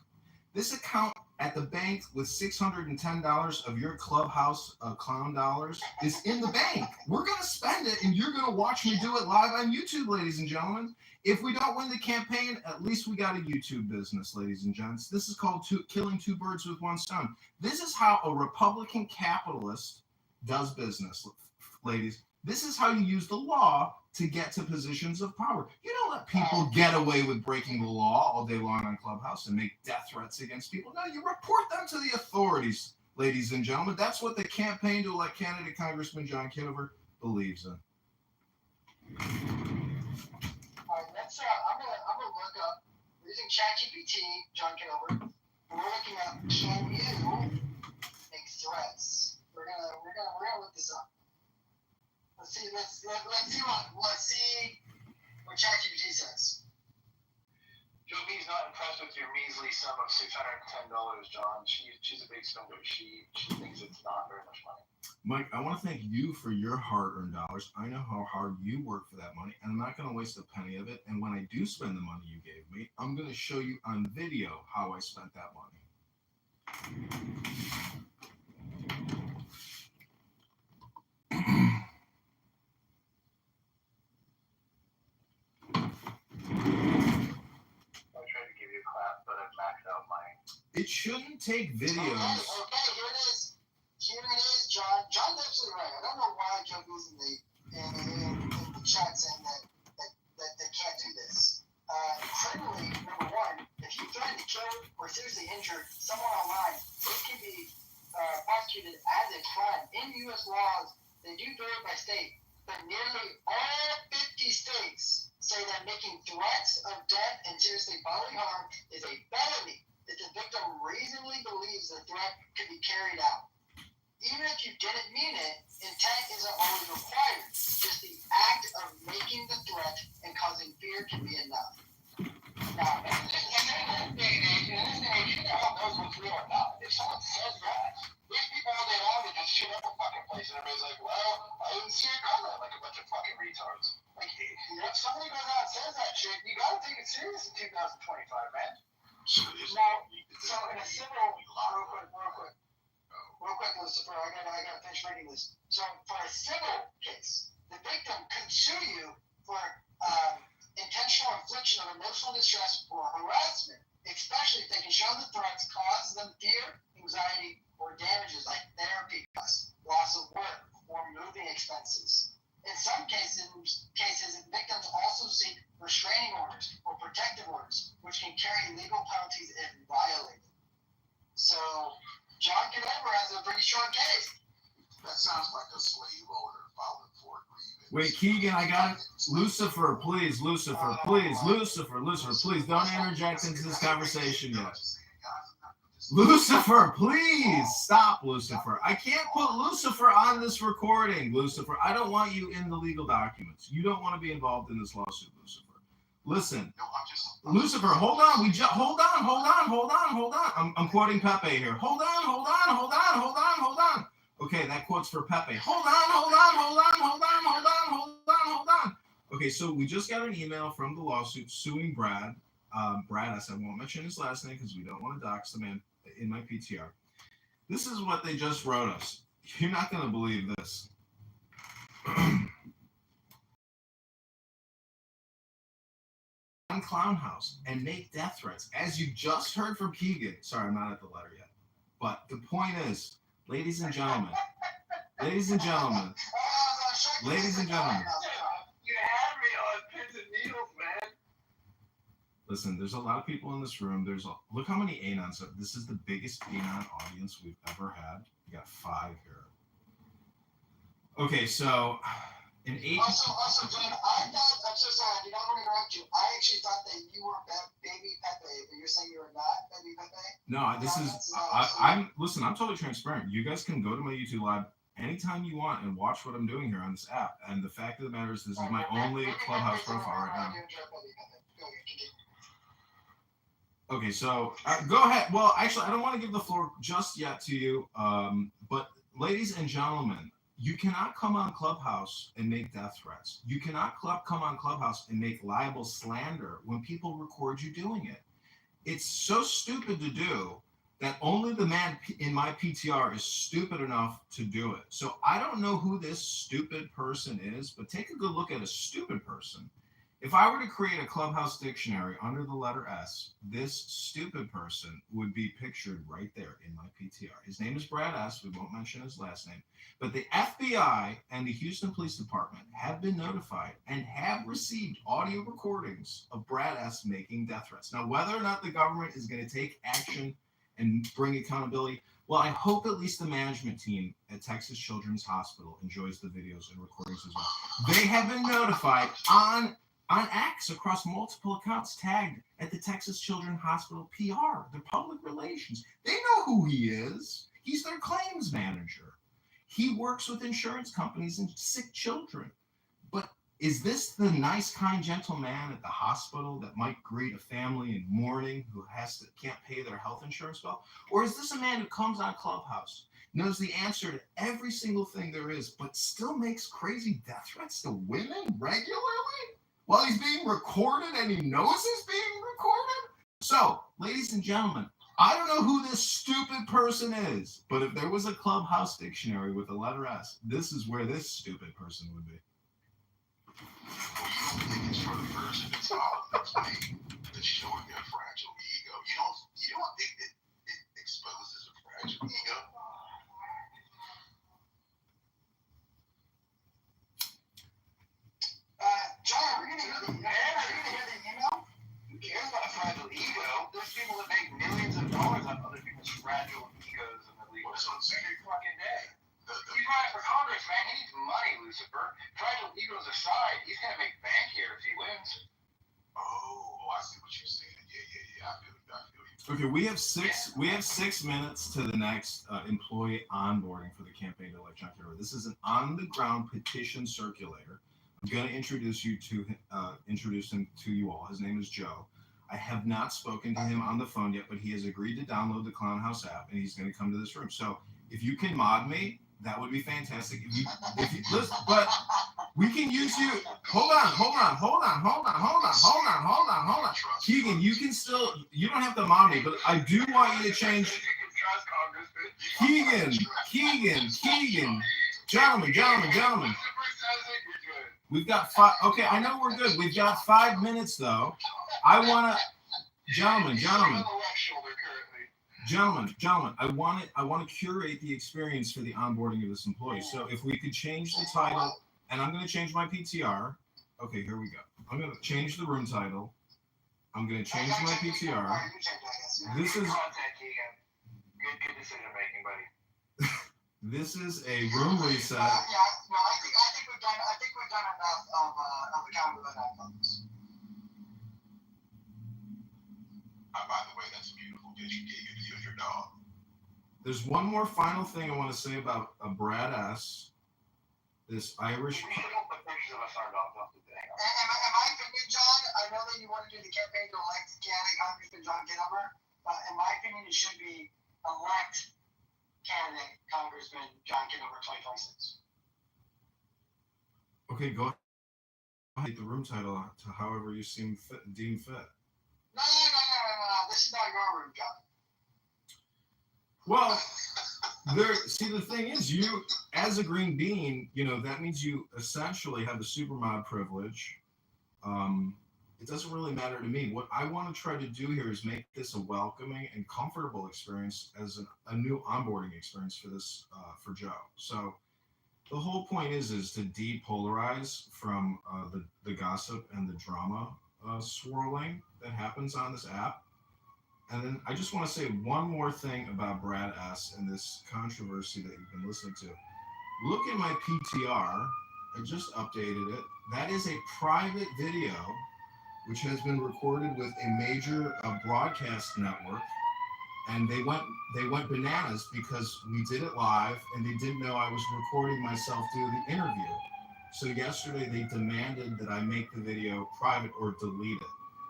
This account at the bank with $610 of your Clubhouse clown dollars is in the bank. We're going to spend it, and you're going to watch me do it live on YouTube, ladies and gentlemen. If we don't win the campaign, at least we got a YouTube business, ladies and gents. This is called killing two birds with one stone. This is how a Republican capitalist does business, ladies. This is how you use the law to get to positions of power. You don't let people get away with breaking the law all day long on Clubhouse and make death threats against people. No, you report them to the authorities, ladies and gentlemen. That's what the campaign to elect candidate Congressman John Kitover believes in. All right, I'm gonna look up using ChatGPT, John Kitover. We're looking up, can you make threats? We're gonna look this up. Let's see what ChatGPT says. Joe B's not impressed with your measly sum of $610, John. She's a big spender. She thinks it's not very much money. Mike, I want to thank you for your hard-earned dollars. I know how hard you work for that money, and I'm not going to waste a penny of it. And when I do spend the money you gave me, I'm going to show you on video how I spent that money. It shouldn't take videos. Okay, here it is. John. John's absolutely right. I don't know why Joe B's in the chat saying that they can't do this. Criminally, number one, if you threaten to kill or seriously injure someone online, it can be prosecuted as a crime. In U.S. laws, they do vary by state, but nearly all 50 states say that making threats of death and seriously bodily harm is a felony if the victim reasonably believes the threat could be carried out. Even if you didn't mean it, intent isn't always required. Just the act of making the threat and causing fear can be enough. Now, in this day and age, no one knows what's real or not. If someone says that, these people all day long they just shoot up a fucking place and everybody's like, well, I didn't see it coming, like a bunch of fucking retards. Like, if somebody goes out and says that shit, you gotta take it serious in 2025, man. Now, so in a civil, real quick, Lucifer, I gotta finish reading this. So for a civil case, the victim could sue you for intentional infliction of emotional distress or harassment, especially if they can show the threats cause them fear, anxiety, or damages like therapy costs, loss of work, or consequences. In some cases, victims also seek restraining orders or protective orders, which can carry legal penalties if violated. So, John Kitover has a pretty short case. That sounds like a slave owner filing for a grievance. Wait, Keegan, I got it. Lucifer, please, Lucifer, please, Lucifer, please don't interject into this conversation yet. Lucifer, please stop, Lucifer. I can't put Lucifer on this recording, Lucifer. I don't want you in the legal documents. You don't want to be involved in this lawsuit, Lucifer. Listen, Lucifer, hold on. Hold on. I'm quoting Pepe here. Hold on. Okay, that quote's for Pepe. Hold on. Okay, so we just got an email from the lawsuit suing Brad. Brad S. I won't mention his last name because we don't want to dox the man in my PTR. This is what they just wrote us. You're not going to believe this. Clown House and make death threats. As you just heard from Keegan. Sorry, I'm not at the letter yet. But the point is, ladies and gentlemen. You had me on pins and needles, man. Listen, there's a lot of people in this room. Look how many Anons. This is the biggest Anon audience we've ever had. We got 5 here. Okay, so in 8. Also, John, I'm so sorry. I did not want to interrupt you. I actually thought that you were Baby Pepe, but you're saying you were not Baby Pepe? No, this is. Listen. I'm totally transparent. You guys can go to my YouTube live anytime you want and watch what I'm doing here on this app. And the fact of the matter is, this is my only Clubhouse profile right now. Okay, so go ahead. Well, actually, I don't want to give the floor just yet to you. But ladies and gentlemen, you cannot come on Clubhouse and make death threats. You cannot come on Clubhouse and make liable slander when people record you doing it. It's so stupid to do that only the man in my PTR is stupid enough to do it. So I don't know who this stupid person is, but take a good look at a stupid person. If I were to create a Clubhouse dictionary under the letter S, this stupid person would be pictured right there in my PTR. His name is Brad S. We won't mention his last name. But the FBI and the Houston Police Department have been notified and have received audio recordings of Brad S. making death threats. Now, whether or not the government is going to take action and bring accountability, well, I hope at least the management team at Texas Children's Hospital enjoys the videos and recordings as well. They have been notified on X across multiple accounts tagged at the Texas Children's Hospital PR, their public relations. They know who he is. He's their claims manager. He works with insurance companies and sick children. But is this the nice, kind, gentle man at the hospital that might greet a family in mourning who can't pay their health insurance bill? Or is this a man who comes on Clubhouse, knows the answer to every single thing there is, but still makes crazy death threats to women regularly? While he's being recorded and he knows he's being recorded? So, ladies and gentlemen, I don't know who this stupid person is, but if there was a Clubhouse dictionary with the letter S, this is where this stupid person would be. You don't think it's for the person that's that's showing their fragile ego. You don't think that it exposes a fragile ego? John, are you gonna hear the email? Who cares about a fragile ego? There's people that make millions of dollars on other people's fragile egos in the legal system every fucking day. He's running for Congress, man. He needs money, Lucifer. Fragile egos aside, he's gonna make bank here if he wins. Oh, I see what you're saying. Yeah. I feel you. Okay, we have 6 minutes to the next employee onboarding for the campaign to elect John Kitover. This is an on-the-ground petition circulator. I'm going to introduce him to you all. His name is Joe. I have not spoken to him on the phone yet, but he has agreed to download the Clown House app, and he's going to come to this room. So if you can mod me, that would be fantastic. If you listen, but we can use you. Hold on. Keegan, you don't have to mod me, but I do want you to change. Keegan. Gentlemen. We've got 5. Okay, I know we're good. We've got 5 minutes, though. I want to, gentlemen. Gentlemen, I want to curate the experience for the onboarding of this employee. So if we could change the title, and I'm going to change my PTR. Okay, here we go. I'm going to change the room title. I'm going to change my PTR. This is Good decision making, buddy. this is a room reset. No, I think we've done enough of accountability on this. By the way, that's a beautiful picture, Keegan, of you and your dog. There's one more final thing I want to say about Brad S. This Irish. We should put pictures of us our dogs off the thing. In my opinion, John, I know that you want to do the campaign to elect candidate Congressman John Kitover, but in my opinion, it should be elect candidate Congressman John Kitover 2026. Okay, go ahead. The room title to however you deem fit. No. This is not your room, John. Well, see, the thing is, you, as a green bean, that means you essentially have the supermod privilege. It doesn't really matter to me. What I want to try to do here is make this a welcoming and comfortable experience as a new onboarding experience for this, for Joe. So the whole point is to depolarize from the gossip and the drama swirling that happens on this app. And then I just want to say one more thing about Brad S. and this controversy that you've been listening to. Look at my PTR. I just updated it. That is a private video which has been recorded with a major broadcast network. And they went bananas because we did it live and they didn't know I was recording myself do the interview. So yesterday they demanded that I make the video private or delete it.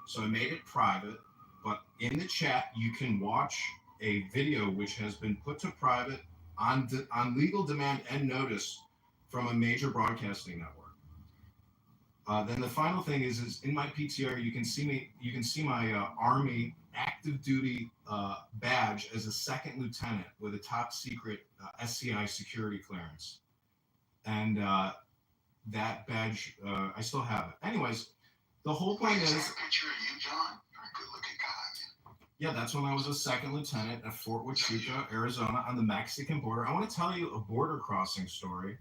So I made it private. But in the chat, you can watch a video which has been put to private on legal demand and notice from a major broadcasting network. Then the final thing is in my PTR, you can see me. You can see my Army active duty badge as a second lieutenant with a top secret SCI security clearance, and that badge I still have it. Anyways, the whole point is. Is that a picture of you, John? You're a good-looking guy. Yeah, that's when I was a second lieutenant at Fort Huachuca, Arizona, on the Mexican border. I want to tell you a border crossing story.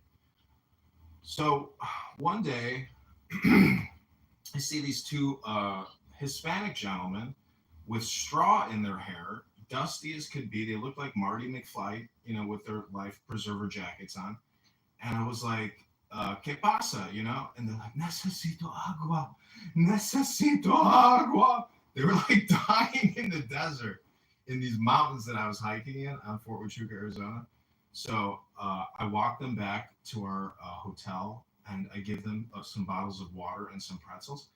So one day, I see these two Hispanic gentlemen with straw in their hair, dusty as could be. They look like Marty McFly, with their life preserver jackets on. And I was like, ¿qué pasa? And they're like, necesito agua. They were like dying in the desert in these mountains that I was hiking in on Fort Huachuca, Arizona. So I walked them back to our hotel and I give them some bottles of water and some pretzels.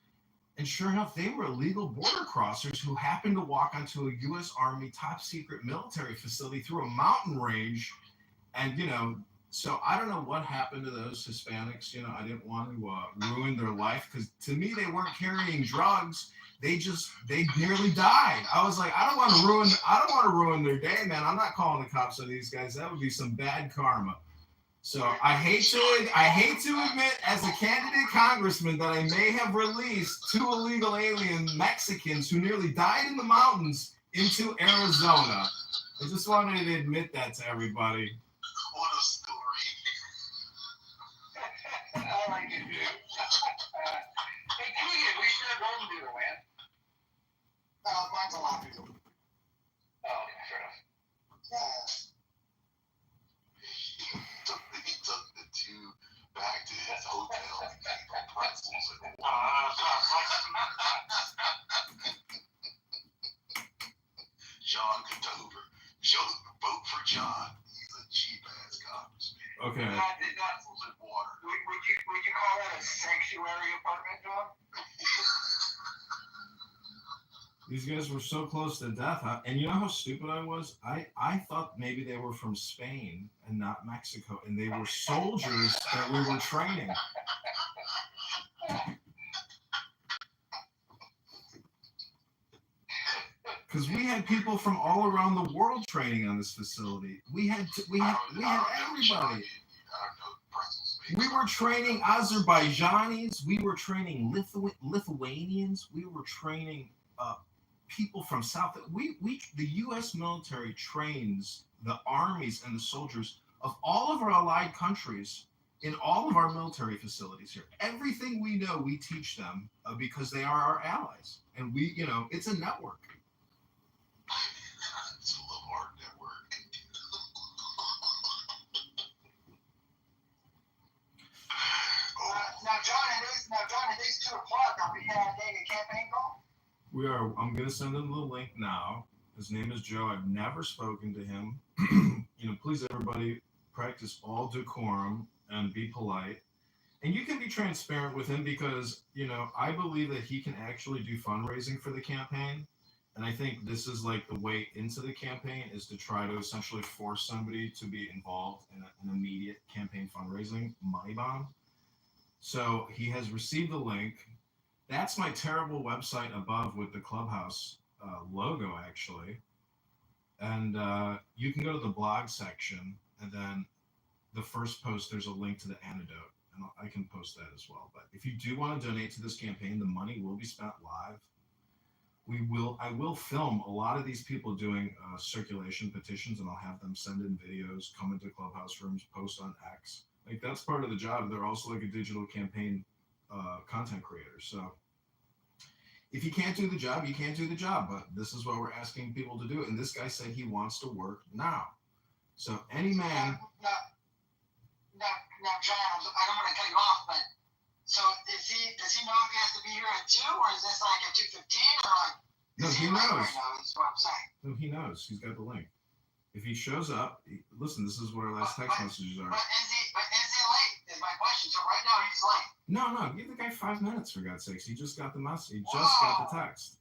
And sure enough, they were illegal border crossers who happened to walk onto a U.S. Army top secret military facility through a mountain range. And, so I don't know what happened to those Hispanics. I didn't want to ruin their life because to me, they weren't carrying drugs. They nearly died. I was like, I don't want to ruin their day, man. I'm not calling the cops on these guys. That would be some bad karma. So I hate to admit as a candidate congressman that I may have released 2 illegal alien Mexicans who nearly died in the mountains into Arizona. I just wanted to admit that to everybody. What a story. I like it, dude. Hey, Keegan, we should have golden doodle, man. Mine's a lot bigger. Oh, okay, fair enough. Yeah. He took the 2 back to his hotel and gave him pretzels and water. John Kitover. Vote for John. He's a cheap-ass congressman. Okay. Pretzels and water. Would you call that a sanctuary apartment, John? These guys were so close to death. And you know how stupid I was? I thought maybe they were from Spain and not Mexico. And they were soldiers that we were training. Because we had people from all around the world training on this facility. We had everybody. We were training Azerbaijanis. We were training Lithuanians. We were training people from South. The U.S. military trains the armies and the soldiers of all of our allied countries in all of our military facilities here. Everything we know, we teach them because they are our allies, and it's a network. It's a little hard network. Now, John, it is 2 o'clock. Are we getting a campaign call? We are. I'm going to send him the link now. His name is Joe. I've never spoken to him. Please, everybody, practice all decorum and be polite. And you can be transparent with him because, I believe that he can actually do fundraising for the campaign. And I think this is like the way into the campaign is to try to essentially force somebody to be involved in an immediate campaign fundraising money bomb. So he has received the link. That's my terrible website above with the Clubhouse logo, actually. And you can go to the blog section, and then the first post, there's a link to the antidote. And I can post that as well. But if you do want to donate to this campaign, the money will be spent live. I will film a lot of these people doing circulation petitions, and I'll have them send in videos, come into Clubhouse rooms, post on X. Like, that's part of the job. They're also like a digital campaign content creator. So if you can't do the job, you can't do the job. But this is what we're asking people to do. And this guy said he wants to work now. So any man. Now, John, I don't want to cut you off, but so does he know if he has to be here at 2, or is this like at 2:15, or like? No, he knows. Right now, is what I'm saying. No, he knows. He's got the link. If he shows up, listen, this is what our last text messages are. But is he late? Is my question. So right now he's late. No, give the guy 5 minutes, for God's sakes. He just got the message. He just got the text.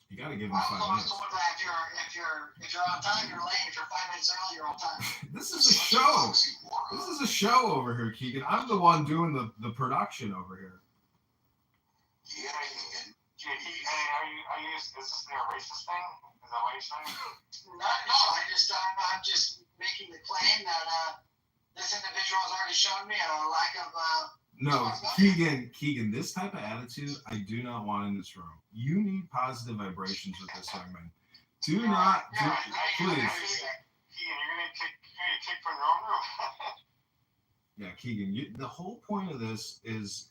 You got to give him 5 minutes. If you're on time, you're late. If you're 5 minutes early, you're on time. This is a show. This is a show over here, Keegan. I'm the one doing the production over here. Yeah, Is this a racist thing? Is that what you're saying? No, I'm just making the claim that this individual has already shown me a lack of. No, Keegan, this type of attitude I do not want in this room. You need positive vibrations with this young man. Please. Keegan, you're gonna kick from your own room. Yeah, Keegan, the whole point of this is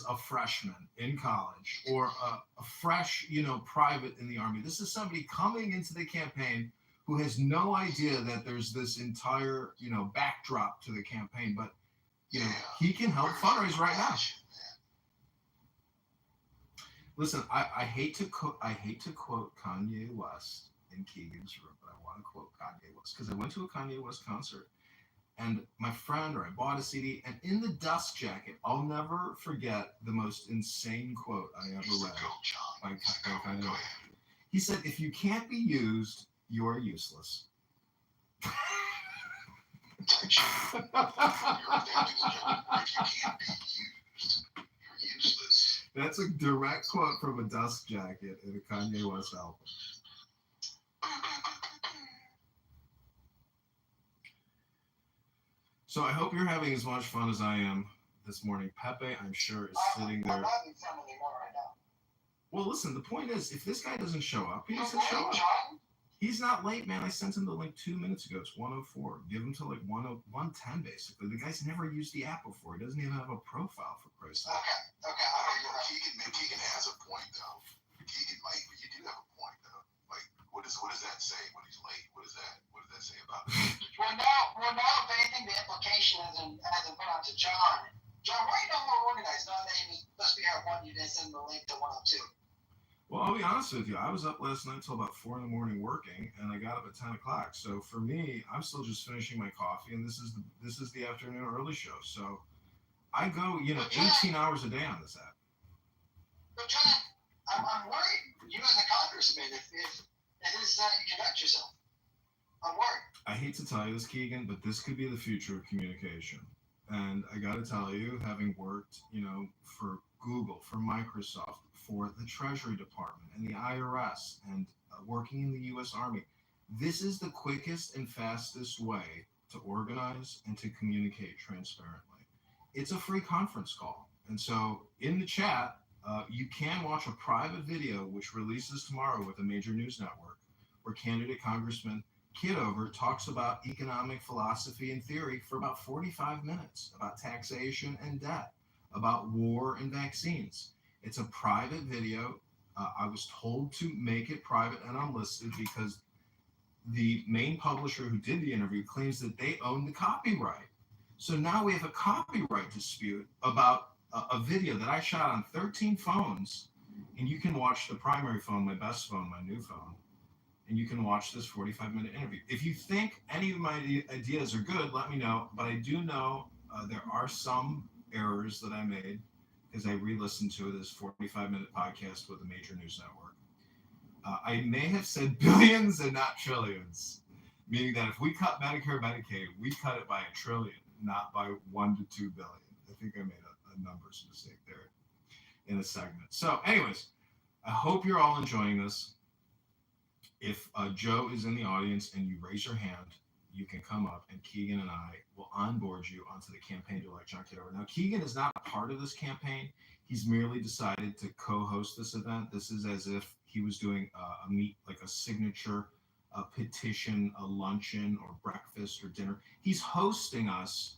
a freshman in college or a fresh, private in the Army. This is somebody coming into the campaign who has no idea that there's this entire, backdrop to the campaign, but he can help fundraise right now. Listen, I hate to quote Kanye West in Keegan's room, but I want to quote Kanye West because I went to a Kanye West concert, and I bought a CD, and in the dust jacket, I'll never forget the most insane quote I ever read by Kanye West. He said, "If you can't be used, you're useless." If you can't be used, you're useless. That's a direct quote from a dust jacket in a Kanye West album. So I hope you're having as much fun as I am this morning. Pepe, I'm sure, is sitting there. I'm not having fun anymore right now. Well, listen, the point is, if this guy doesn't show up, he doesn't show up. He's not late, man. I sent him the link 2 minutes ago. It's 1:04. Give him to like 1:10, basically. The guy's never used the app before. He doesn't even have a profile, for Christ's sake. Okay. Keegan has a point, though. Keegan, like, you do have a point, though. Like, what does that say when he's late? What does that say about it? Well, now, if anything, the implication hasn't been on to John. John, why are you not more organized? Now that he was supposed to be here at 1, you didn't send the link to 102. Well, I'll be honest with you. I was up last night till about 4 in the morning working, and I got up at 10 o'clock. So for me, I'm still just finishing my coffee, and this is the afternoon early show. So I go, 18 hours a day on this app. But John, I'm worried. You as a congressman, if this is how you conduct yourself, I'm worried. I hate to tell you this, Keegan, but this could be the future of communication. And I got to tell you, having worked, for Google, for Microsoft, for the Treasury Department and the IRS, and working in the U.S. Army, this is the quickest and fastest way to organize and to communicate transparently. It's a free conference call. And so in the chat, you can watch a private video which releases tomorrow with a major news network where candidate Congressman Kitover talks about economic philosophy and theory for about 45 minutes, about taxation and debt, about war and vaccines. It's a private video. I was told to make it private and unlisted because the main publisher who did the interview claims that they own the copyright. So now we have a copyright dispute about a video that I shot on 13 phones, and you can watch the primary phone, my best phone, my new phone, and you can watch this 45-minute interview. If you think any of my ideas are good, let me know. But I do know there are some errors that I made because I re-listened to this 45-minute podcast with a major news network. I may have said billions and not trillions, meaning that if we cut Medicare, Medicaid, we cut it by $1 trillion, not by 1 to 2 billion. I think I made a numbers mistake there in a segment. So, anyways, I hope you're all enjoying this. If Joe is in the audience and you raise your hand, you can come up and Keegan and I will onboard you onto the campaign to elect John Kitover. Now, Keegan is not a part of this campaign. He's merely decided to co-host this event. This is as if he was doing a signature petition, a luncheon or breakfast or dinner. He's hosting us.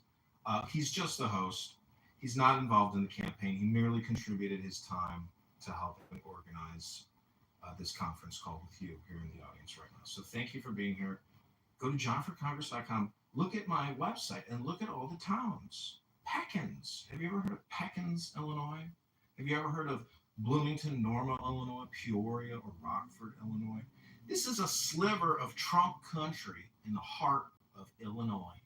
He's just the host. He's not involved in the campaign. He merely contributed his time to help organize this conference call with you here in the audience right now. So thank you for being here. Go to johnforcongress.com. Look at my website and look at all the towns. Peckins. Have you ever heard of Peckins, Illinois? Have you ever heard of Bloomington, Norma, Illinois, Peoria, or Rockford, Illinois? This is a sliver of Trump country in the heart of Illinois.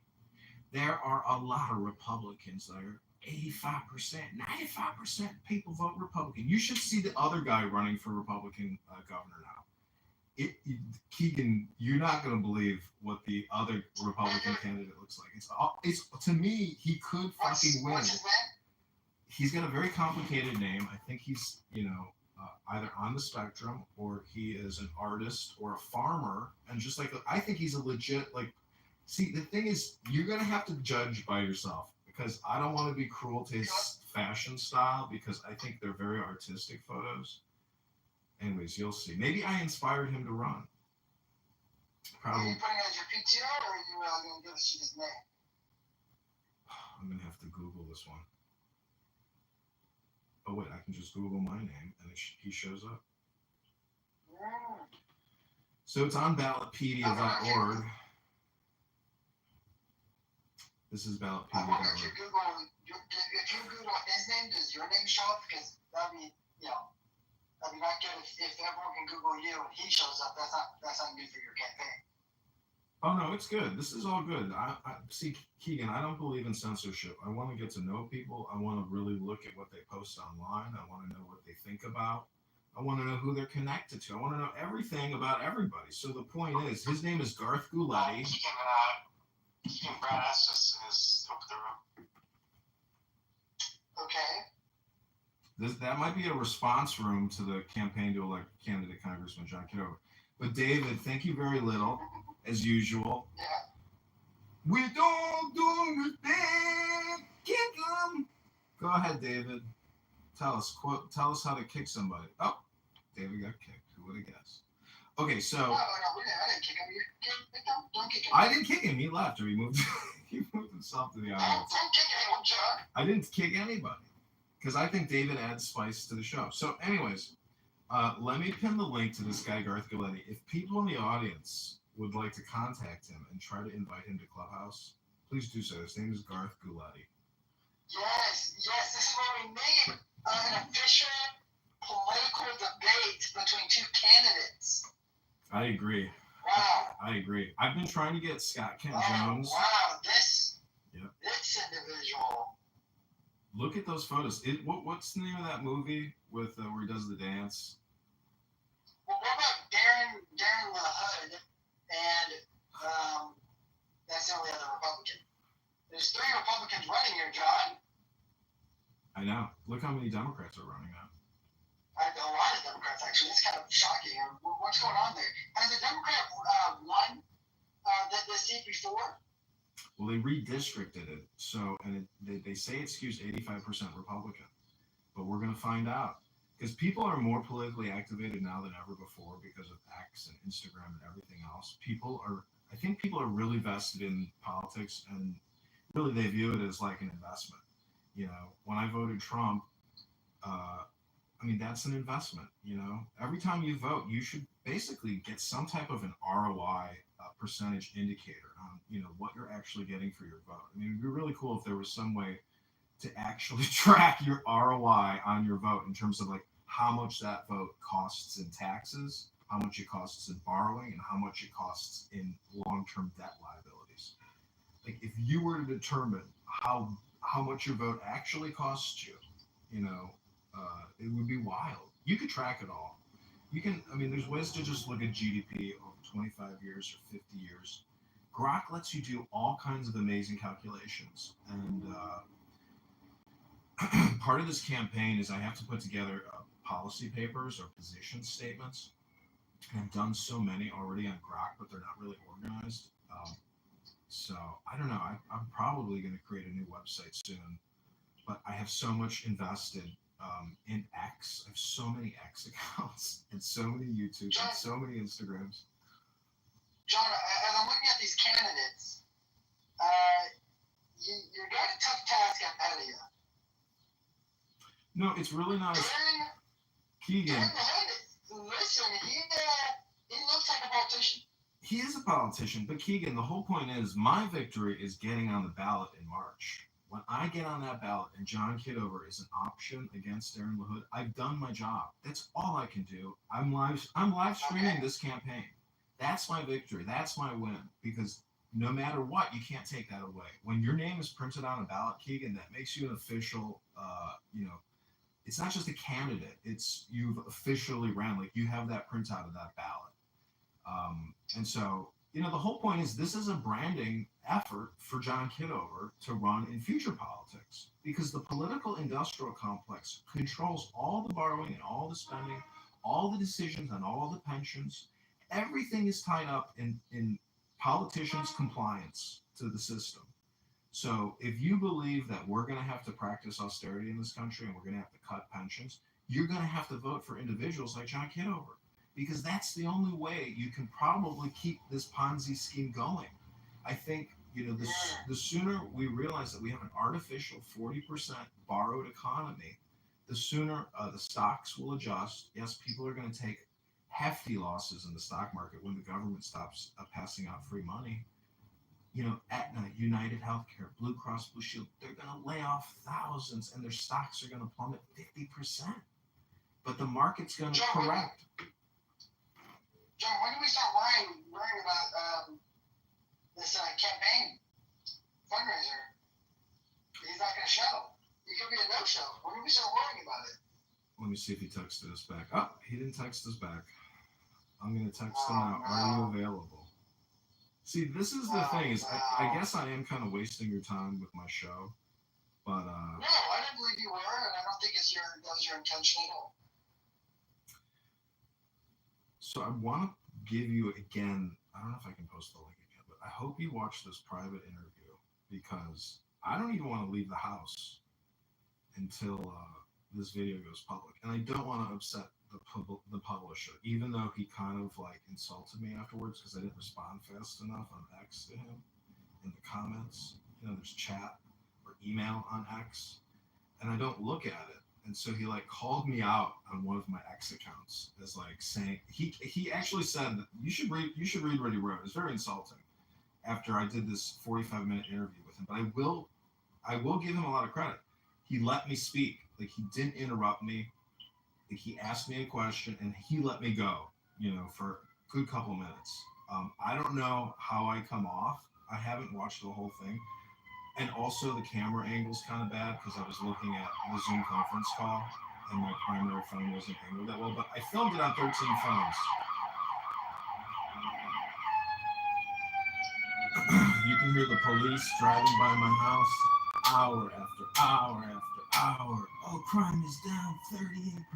There are a lot of Republicans there. 85%, 95% people vote Republican. You should see the other guy running for Republican governor now. Keegan, you're not going to believe what the other Republican candidate looks like. It's to me, he could fucking win. What's his name? He's got a very complicated name. I think he's, either on the spectrum or he is an artist or a farmer. And just I think he's a legit, see, the thing is, you're going to have to judge by yourself because I don't want to be cruel to his fashion style because I think they're very artistic photos. Anyways, you'll see. Maybe I inspired him to run. Probably. Are you putting it as your PTR or are you going to give us his name? I'm going to have to Google this one. Oh, wait, I can just Google my name and he shows up. So it's on ballotpedia.org. This is ballotpedia.org. I wonder if you Google his name, does your name show up? Because that'd be not good if everyone can Google you and he shows up. That's not good for your campaign. Oh, no, it's good. This is all good. I see, Keegan, I don't believe in censorship. I want to get to know people. I want to really look at what they post online. I want to know what they think about. I want to know who they're connected to. I want to know everything about everybody. So the point is, his name is Garth Gouletti. Keegan Brad is over the room. Okay. That might be a response room to the campaign to elect candidate Congressman John Kitover. But David, thank you very little, as usual. Yeah. We don't do anything. Kick them. Go ahead, David. Tell us how to kick somebody. Oh, David got kicked. Who would have guessed? Okay, so. No, I didn't kick him. Don't kick him. I didn't kick him. He left, or he moved. He moved himself to the audience. Don't kick anyone, John. I didn't kick anybody because I think David adds spice to the show. So, anyways, let me pin the link to this guy Garth Gouletti. If people in the audience would like to contact him and try to invite him to Clubhouse, please do so. His name is Garth Gouletti. Yes, this is where we need an official political debate between two candidates. I agree. Wow. I agree. I've been trying to get Scott Kent Jones. Wow, this individual. Look at those photos. What's the name of that movie with where he does the dance? Well, what about Darren LaHood and that's the only other Republican. There's 3 Republicans running here, John. I know. Look how many Democrats are running now. A lot of Democrats, actually. It's kind of shocking. What's going on there? Has a Democrat won the seat before? Well, they redistricted it. So, and they say it skews 85% Republican. But we're going to find out. because people are more politically activated now than ever before because of X and Instagram and everything else. I think people are really vested in politics, and really they view it as like an investment. You know, when I voted Trump, I mean, that's an investment. You know, every time you vote, you should basically get some type of an ROI percentage indicator on, you know, what you're actually getting for your vote. I mean, it'd be really cool if there was some way to actually track your ROI on your vote in terms of like how much that vote costs in taxes, how much it costs in borrowing, and how much it costs in long-term debt liabilities. Like if you were to determine how much your vote actually costs you, you know, it would be wild. You could track it all. You can. I mean, there's ways to just look at GDP over 25 years or 50 years. Grok lets you do all kinds of amazing calculations, and part of this campaign is I have to put together policy papers or position statements. And I've done so many already on Grok, but they're not really organized. So I don't know. I'm probably going to create a new website soon, but I have so much invested in X. I have so many X accounts and so many YouTube and so many Instagrams. John, as I'm looking at these candidates, you're got a tough task ahead of you. No, it's really not. Keegan. Listen, he looks like a politician. He is a politician, but Keegan, the whole point is my victory is getting on the ballot in March. When I get on that ballot and John Kitover is an option against Darren LaHood, I've done my job. That's all I can do. I'm live streaming this campaign. That's my victory. That's my win. Because no matter what, you can't take that away. When your name is printed on a ballot, Keegan, that makes you an official, it's not just a candidate. It's you've officially ran. Like you have that printout of that ballot. And so, the whole point is this is a branding effort for John Kitover to run in future politics because the political industrial complex controls all the borrowing and all the spending, all the decisions on all the pensions. Everything is tied up in politicians' compliance to the system. So if you believe that we're going to have to practice austerity in this country and we're going to have to cut pensions, you're going to have to vote for individuals like John Kitover. Because that's the only way you can probably keep this Ponzi scheme going. I think, the sooner we realize that we have an artificial 40% borrowed economy, the sooner the stocks will adjust. Yes, people are going to take hefty losses in the stock market when the government stops passing out free money. Aetna, United Healthcare, Blue Cross Blue Shield, they're going to lay off thousands and their stocks are going to plummet 50%. But the market's going to correct. John, when do we start worrying about this campaign fundraiser? He's not going to show. It could be a no-show. When do we start worrying about it? Let me see if he texted us back. Oh, he didn't text us back. I'm going to text him now. Are you available? See, this is the thing. Is I guess I am kind of wasting your time with my show. But no, I didn't believe you were, and I don't think that was your intention at all. So I want to give you, again, I don't know if I can post the link again, but I hope you watch this private interview because I don't even want to leave the house until this video goes public. And I don't want to upset the publisher, even though he kind of like insulted me afterwards because I didn't respond fast enough on X to him in the comments. There's chat or email on X, and I don't look at it. And so he like called me out on one of my X accounts as like saying he actually said that you should read what he wrote. It's very insulting after I did this 45-minute interview with him. But I will give him a lot of credit. He let me speak. Like he didn't interrupt me. Like he asked me a question and he let me go, for a good couple of minutes. I don't know how I come off. I haven't watched the whole thing. And also the camera angle's kind of bad because I was looking at the Zoom conference call and my primary phone wasn't angled that well, but I filmed it on 13 phones. You can hear the police driving by my house hour after hour after hour. Oh, crime is down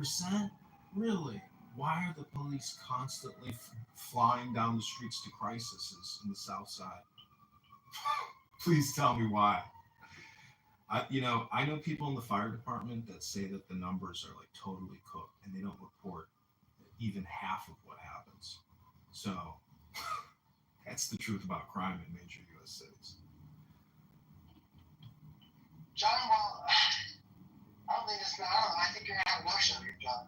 38%? Really? Why are the police constantly flying down the streets to crises in the South Side? Please tell me why. I know people in the fire department that say that the numbers are like totally cooked and they don't report even half of what happens. So that's the truth about crime in major U.S. cities. John, well, I don't think I don't know. I think you're gonna have a no-show here, John.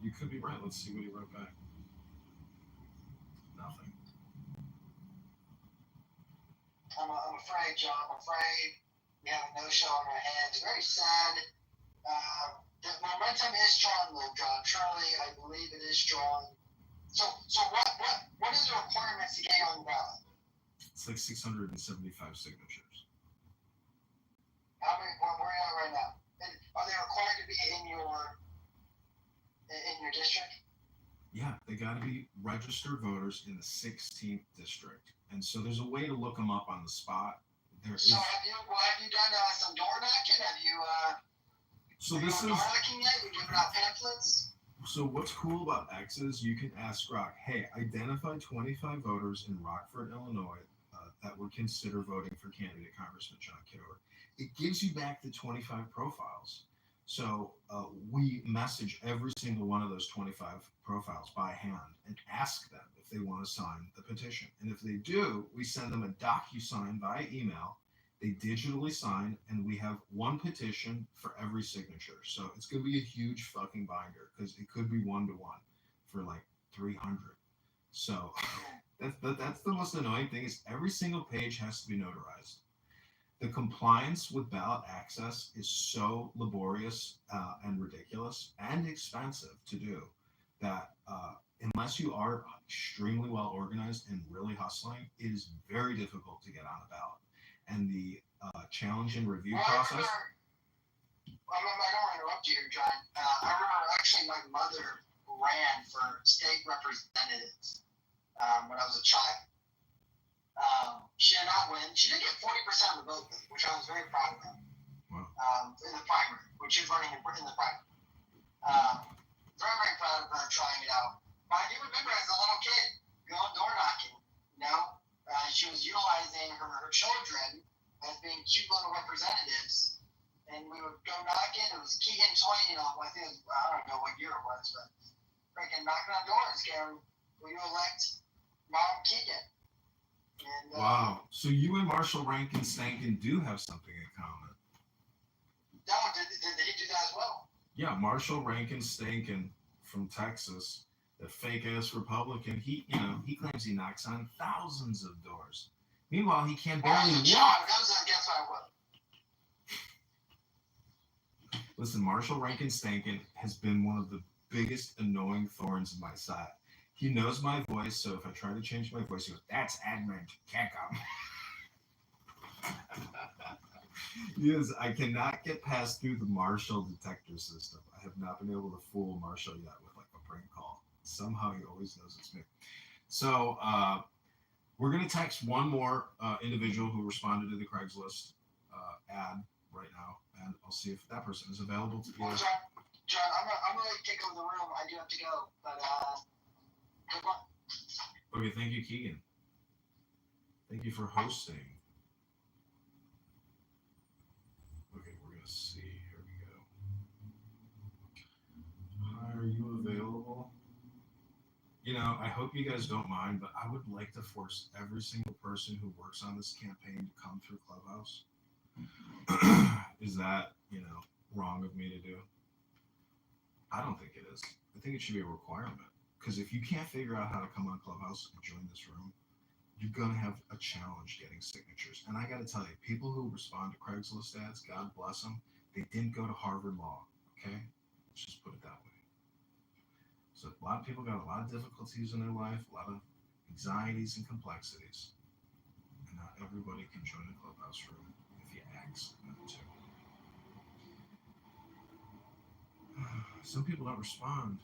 You could be right. Let's see what he wrote back. Nothing. I'm afraid, John. I'm afraid we have a no-show on our hands. Very sad. The momentum is strong, though, John. Truly, I believe it is strong. So what is the requirements to get on the ballot? It's like 675 signatures. How many? Where are you at right now? And are they required to be in your district? Yeah, they got to be registered voters in the 16th district, and so there's a way to look them up on the spot. So have you done some door knocking? Have you? So this is. Door knocking yet? You giving out pamphlets? So what's cool about X is you can ask Rock, hey, identify 25 voters in Rockford, Illinois, that would consider voting for candidate Congressman John Kitover. It gives you back the 25 profiles. So we message every single one of those 25 profiles by hand and ask them if they want to sign the petition. And if they do, we send them a DocuSign via email. They digitally sign, and we have one petition for every signature. So it's going to be a huge fucking binder because it could be 1-to-1 for like 300. So that's the most annoying thing is every single page has to be notarized. The compliance with ballot access is so laborious and ridiculous and expensive to do that unless you are extremely well organized and really hustling, it is very difficult to get on a ballot. And the challenge and review process. I don't want to interrupt you here, John. I remember actually my mother ran for state representatives when I was a child. She did not win. She did get 40% of the vote, which I was very proud of. Wow. In the primary, when she was running in the primary. Very, very proud of her trying it out. But I do remember as a little kid going door knocking, she was utilizing her children as being cute little representatives, and we would go knocking. It was Keegan Toying, I think I don't know what year it was, but freaking knocking on doors, going, will you elect Mom Keegan? And, wow. So you and Marshall Rankin Stankin do have something in common. No, did he do that as well? Yeah, Marshall Rankin Stankin from Texas, the fake ass Republican, he claims he knocks on thousands of doors. Meanwhile, he can't barely walk. Guess I would. Listen, Marshall Rankin Stankin has been one of the biggest annoying thorns in my side. He knows my voice, so if I try to change my voice, he goes, "That's Edmund Keckham." Yes, I cannot get past through the Marshall detector system. I have not been able to fool Marshall yet with like a prank call. Somehow he always knows it's me. So we're going to text one more individual who responded to the Craigslist ad right now, and I'll see if that person is available to be. John, I'm going to take over the room. I do have to go, but good luck. Okay, thank you, Keegan. Thank you for hosting. Okay, we're going to see. Here we go. Hi, are you available? I hope you guys don't mind, but I would like to force every single person who works on this campaign to come through Clubhouse. Is that, wrong of me to do? I don't think it is. I think it should be a requirement. Because if you can't figure out how to come on Clubhouse and join this room, you're going to have a challenge getting signatures. And I got to tell you, people who respond to Craigslist ads, God bless them, they didn't go to Harvard Law, okay? Let's just put it that way. So a lot of people got a lot of difficulties in their life, a lot of anxieties and complexities. And not everybody can join a Clubhouse room if you ask them to. Some people don't respond.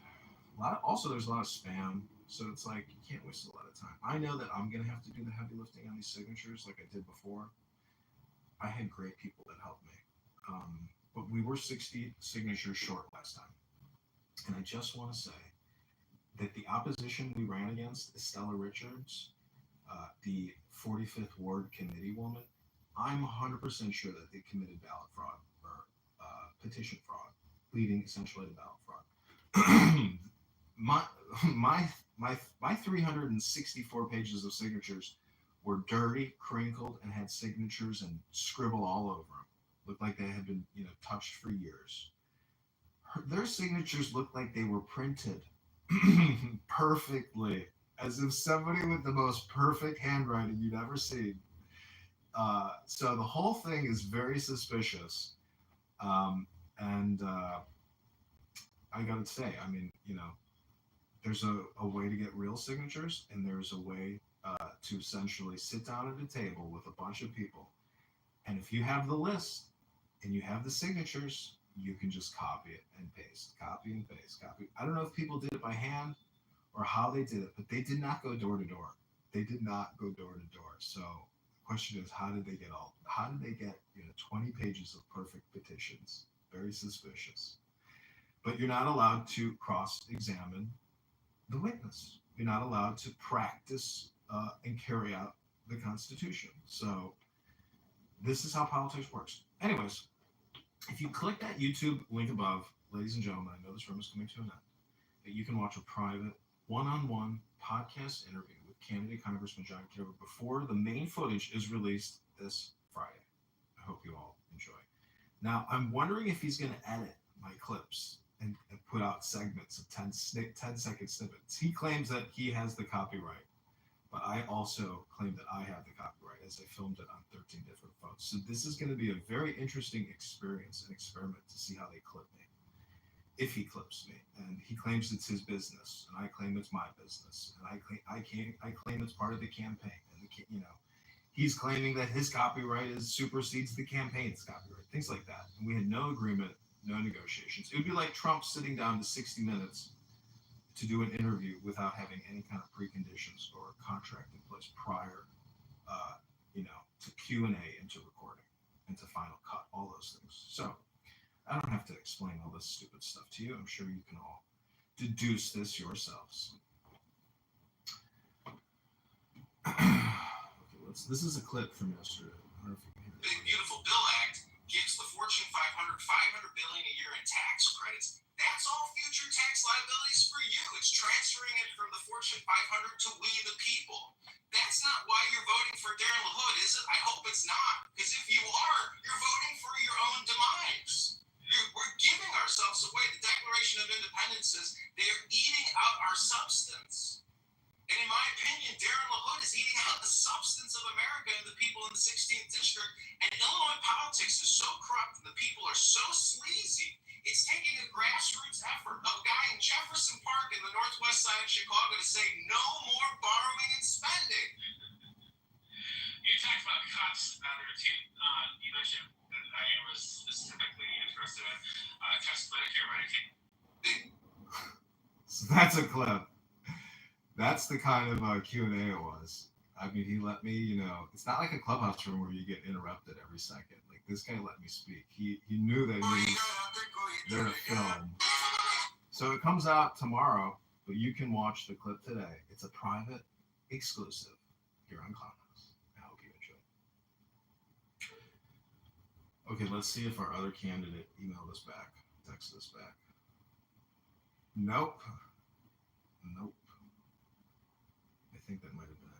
There's a lot of spam, so it's like you can't waste a lot of time. I know that I'm gonna have to do the heavy lifting on these signatures like I did before. I had great people that helped me, but we were 60 signatures short last time, and I just want to say that the opposition we ran against, Estella Richards, the 45th Ward committee woman, I'm 100% sure that they committed ballot fraud or petition fraud, leading essentially to ballot fraud. my my 364 pages of signatures were dirty, crinkled, and had signatures and scribble all over them. Looked like they had been, touched for years. Their signatures looked like they were printed perfectly, as if somebody with the most perfect handwriting you'd ever seen. So the whole thing is very suspicious. And I gotta say, I mean, there's a way to get real signatures, and there's a way to essentially sit down at a table with a bunch of people. And if you have the list and you have the signatures, you can just copy it and paste, copy and paste, copy. I don't know if people did it by hand or how they did it, but they did not go door to door. They did not go door to door. So the question is, how did they get 20 pages of perfect petitions? Very suspicious. But you're not allowed to cross-examine the witness. You're not allowed to practice and carry out the Constitution. So this is how politics works. Anyways, if you click that YouTube link above, ladies and gentlemen, I know this room is coming to an end, that you can watch a private one-on-one podcast interview with candidate Congressman John Kitover before the main footage is released this Friday. I hope you all enjoy. Now, I'm wondering if he's going to edit my clips and put out segments of 10-second snippets. He claims that he has the copyright, but I also claim that I have the copyright as I filmed it on 13 different phones. So this is going to be a very interesting experience and experiment to see how they clip me, if he clips me. And he claims it's his business, and I claim it's my business, and I claim it's part of the campaign. And he's claiming that his copyright supersedes the campaign's copyright, things like that. And we had no agreement, no negotiations. It would be like Trump sitting down to 60 Minutes to do an interview without having any kind of preconditions or contract in place prior, to Q&A and to recording and to final cut, all those things. So I don't have to explain all this stupid stuff to you. I'm sure you can all deduce this yourselves. Okay, this is a clip from yesterday. I don't know if you can hear it. Big Beautiful Bill Act gives the Fortune 500 $500 billion a year in tax credits. That's all future tax liabilities for you. It's transferring it from the Fortune 500 to we the people. That's not why you're voting for Darren LaHood, is it? I hope it's not. Because if you are, you're voting for your own demise. We're giving ourselves away. The Declaration of Independence says they're eating out our substance. And in my opinion, Darren LaHood is eating out the substance of America and the people in the 16th district. And Illinois politics is so corrupt and the people are so sleazy. It's taking a grassroots effort of a guy in Jefferson Park in the northwest side of Chicago to say no more borrowing and spending. You talked about cops that are you mentioned that I was specifically interested in Texas Medicare, Medicaid. So that's a clip. That's the kind of Q&A it was. I mean, he let me, it's not like a clubhouse room where you get interrupted every second. Like, this guy let me speak. He knew that he was there to film. So it comes out tomorrow, but you can watch the clip today. It's a private exclusive here on Clubhouse. I hope you enjoy. Okay, let's see if our other candidate emailed us back, texted us back. Nope. I think that might have been it.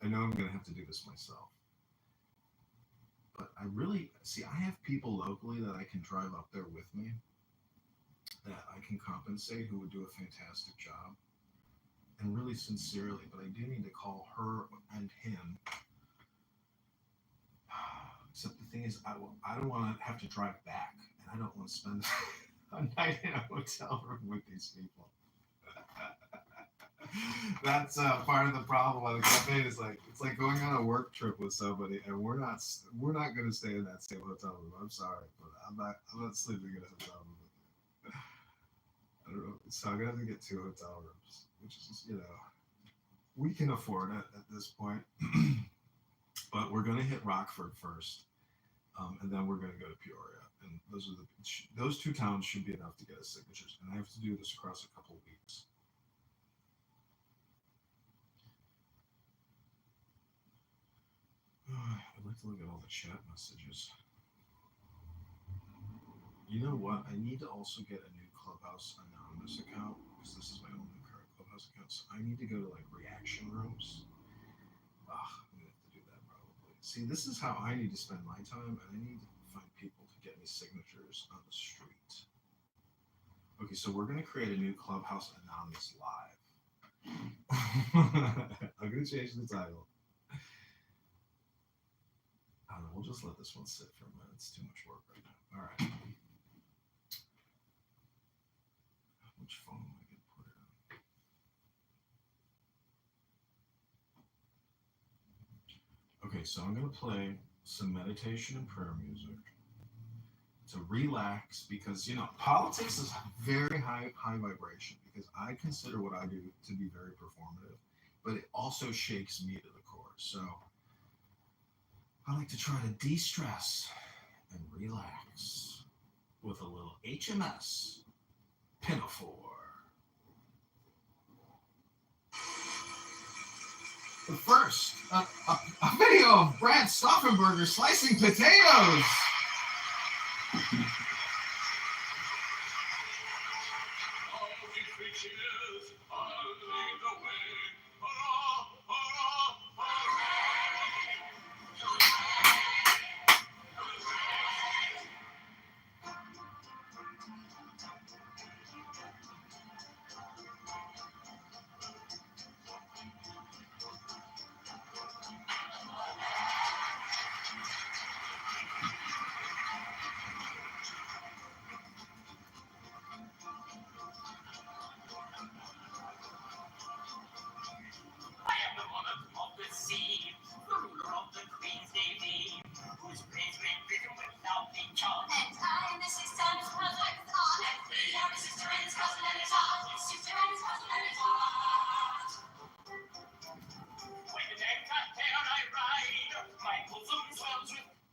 I know I'm going to have to do this myself. But I have people locally that I can drive up there with me that I can compensate who would do a fantastic job. And really sincerely, but I do need to call her and him. Except the thing is, I don't want to have to drive back, and I don't want to spend a night in a hotel room with these people. That's part of the problem on the campaign. It's like going on a work trip with somebody, and we're not going to stay in that same hotel room. I'm sorry, but I'm not sleeping in a hotel room with you. I don't know. So I'm gonna have to get 2 hotel rooms, which is we can afford it at this point. But we're gonna hit Rockford first, And then we're going to go to Peoria. And those two towns should be enough to get us signatures. And I have to do this across a couple weeks. I'd like to look at all the chat messages. You know what? I need to also get a new Clubhouse Anonymous account because this is my only current Clubhouse account. So I need to go to like reaction rooms. I'm gonna have to do that probably. See, this is how I need to spend my time, and I need to find people to get me signatures on the street. Okay, so we're gonna create a new Clubhouse Anonymous live. I'm gonna change the title. I don't know, we'll just let this one sit for a minute. It's too much work right now. All right. Which phone am I gonna put it on? Okay, so I'm gonna play some meditation and prayer music to relax because politics is very high vibration because I consider what I do to be very performative, but it also shakes me to the core. So I like to try to de-stress and relax with a little HMS Pinafore. But first, a video of Brad Stauffenberger slicing potatoes.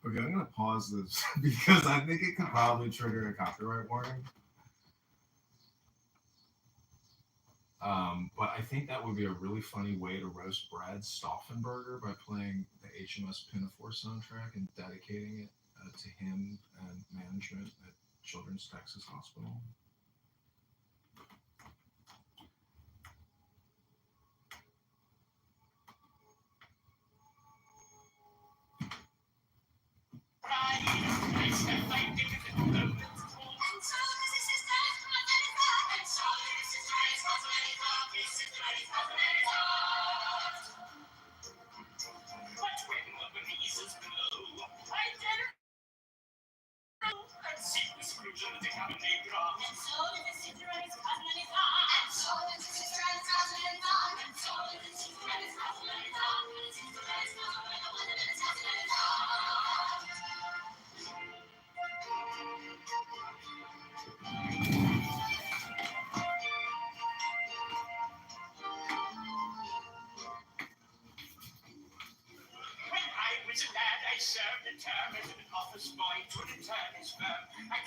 Okay, I'm gonna pause this because I think it could probably trigger a copyright warning. But I think that would be a really funny way to roast Brad Stauffenberger by playing the HMS Pinafore soundtrack and dedicating it to him and management at Children's Texas Hospital.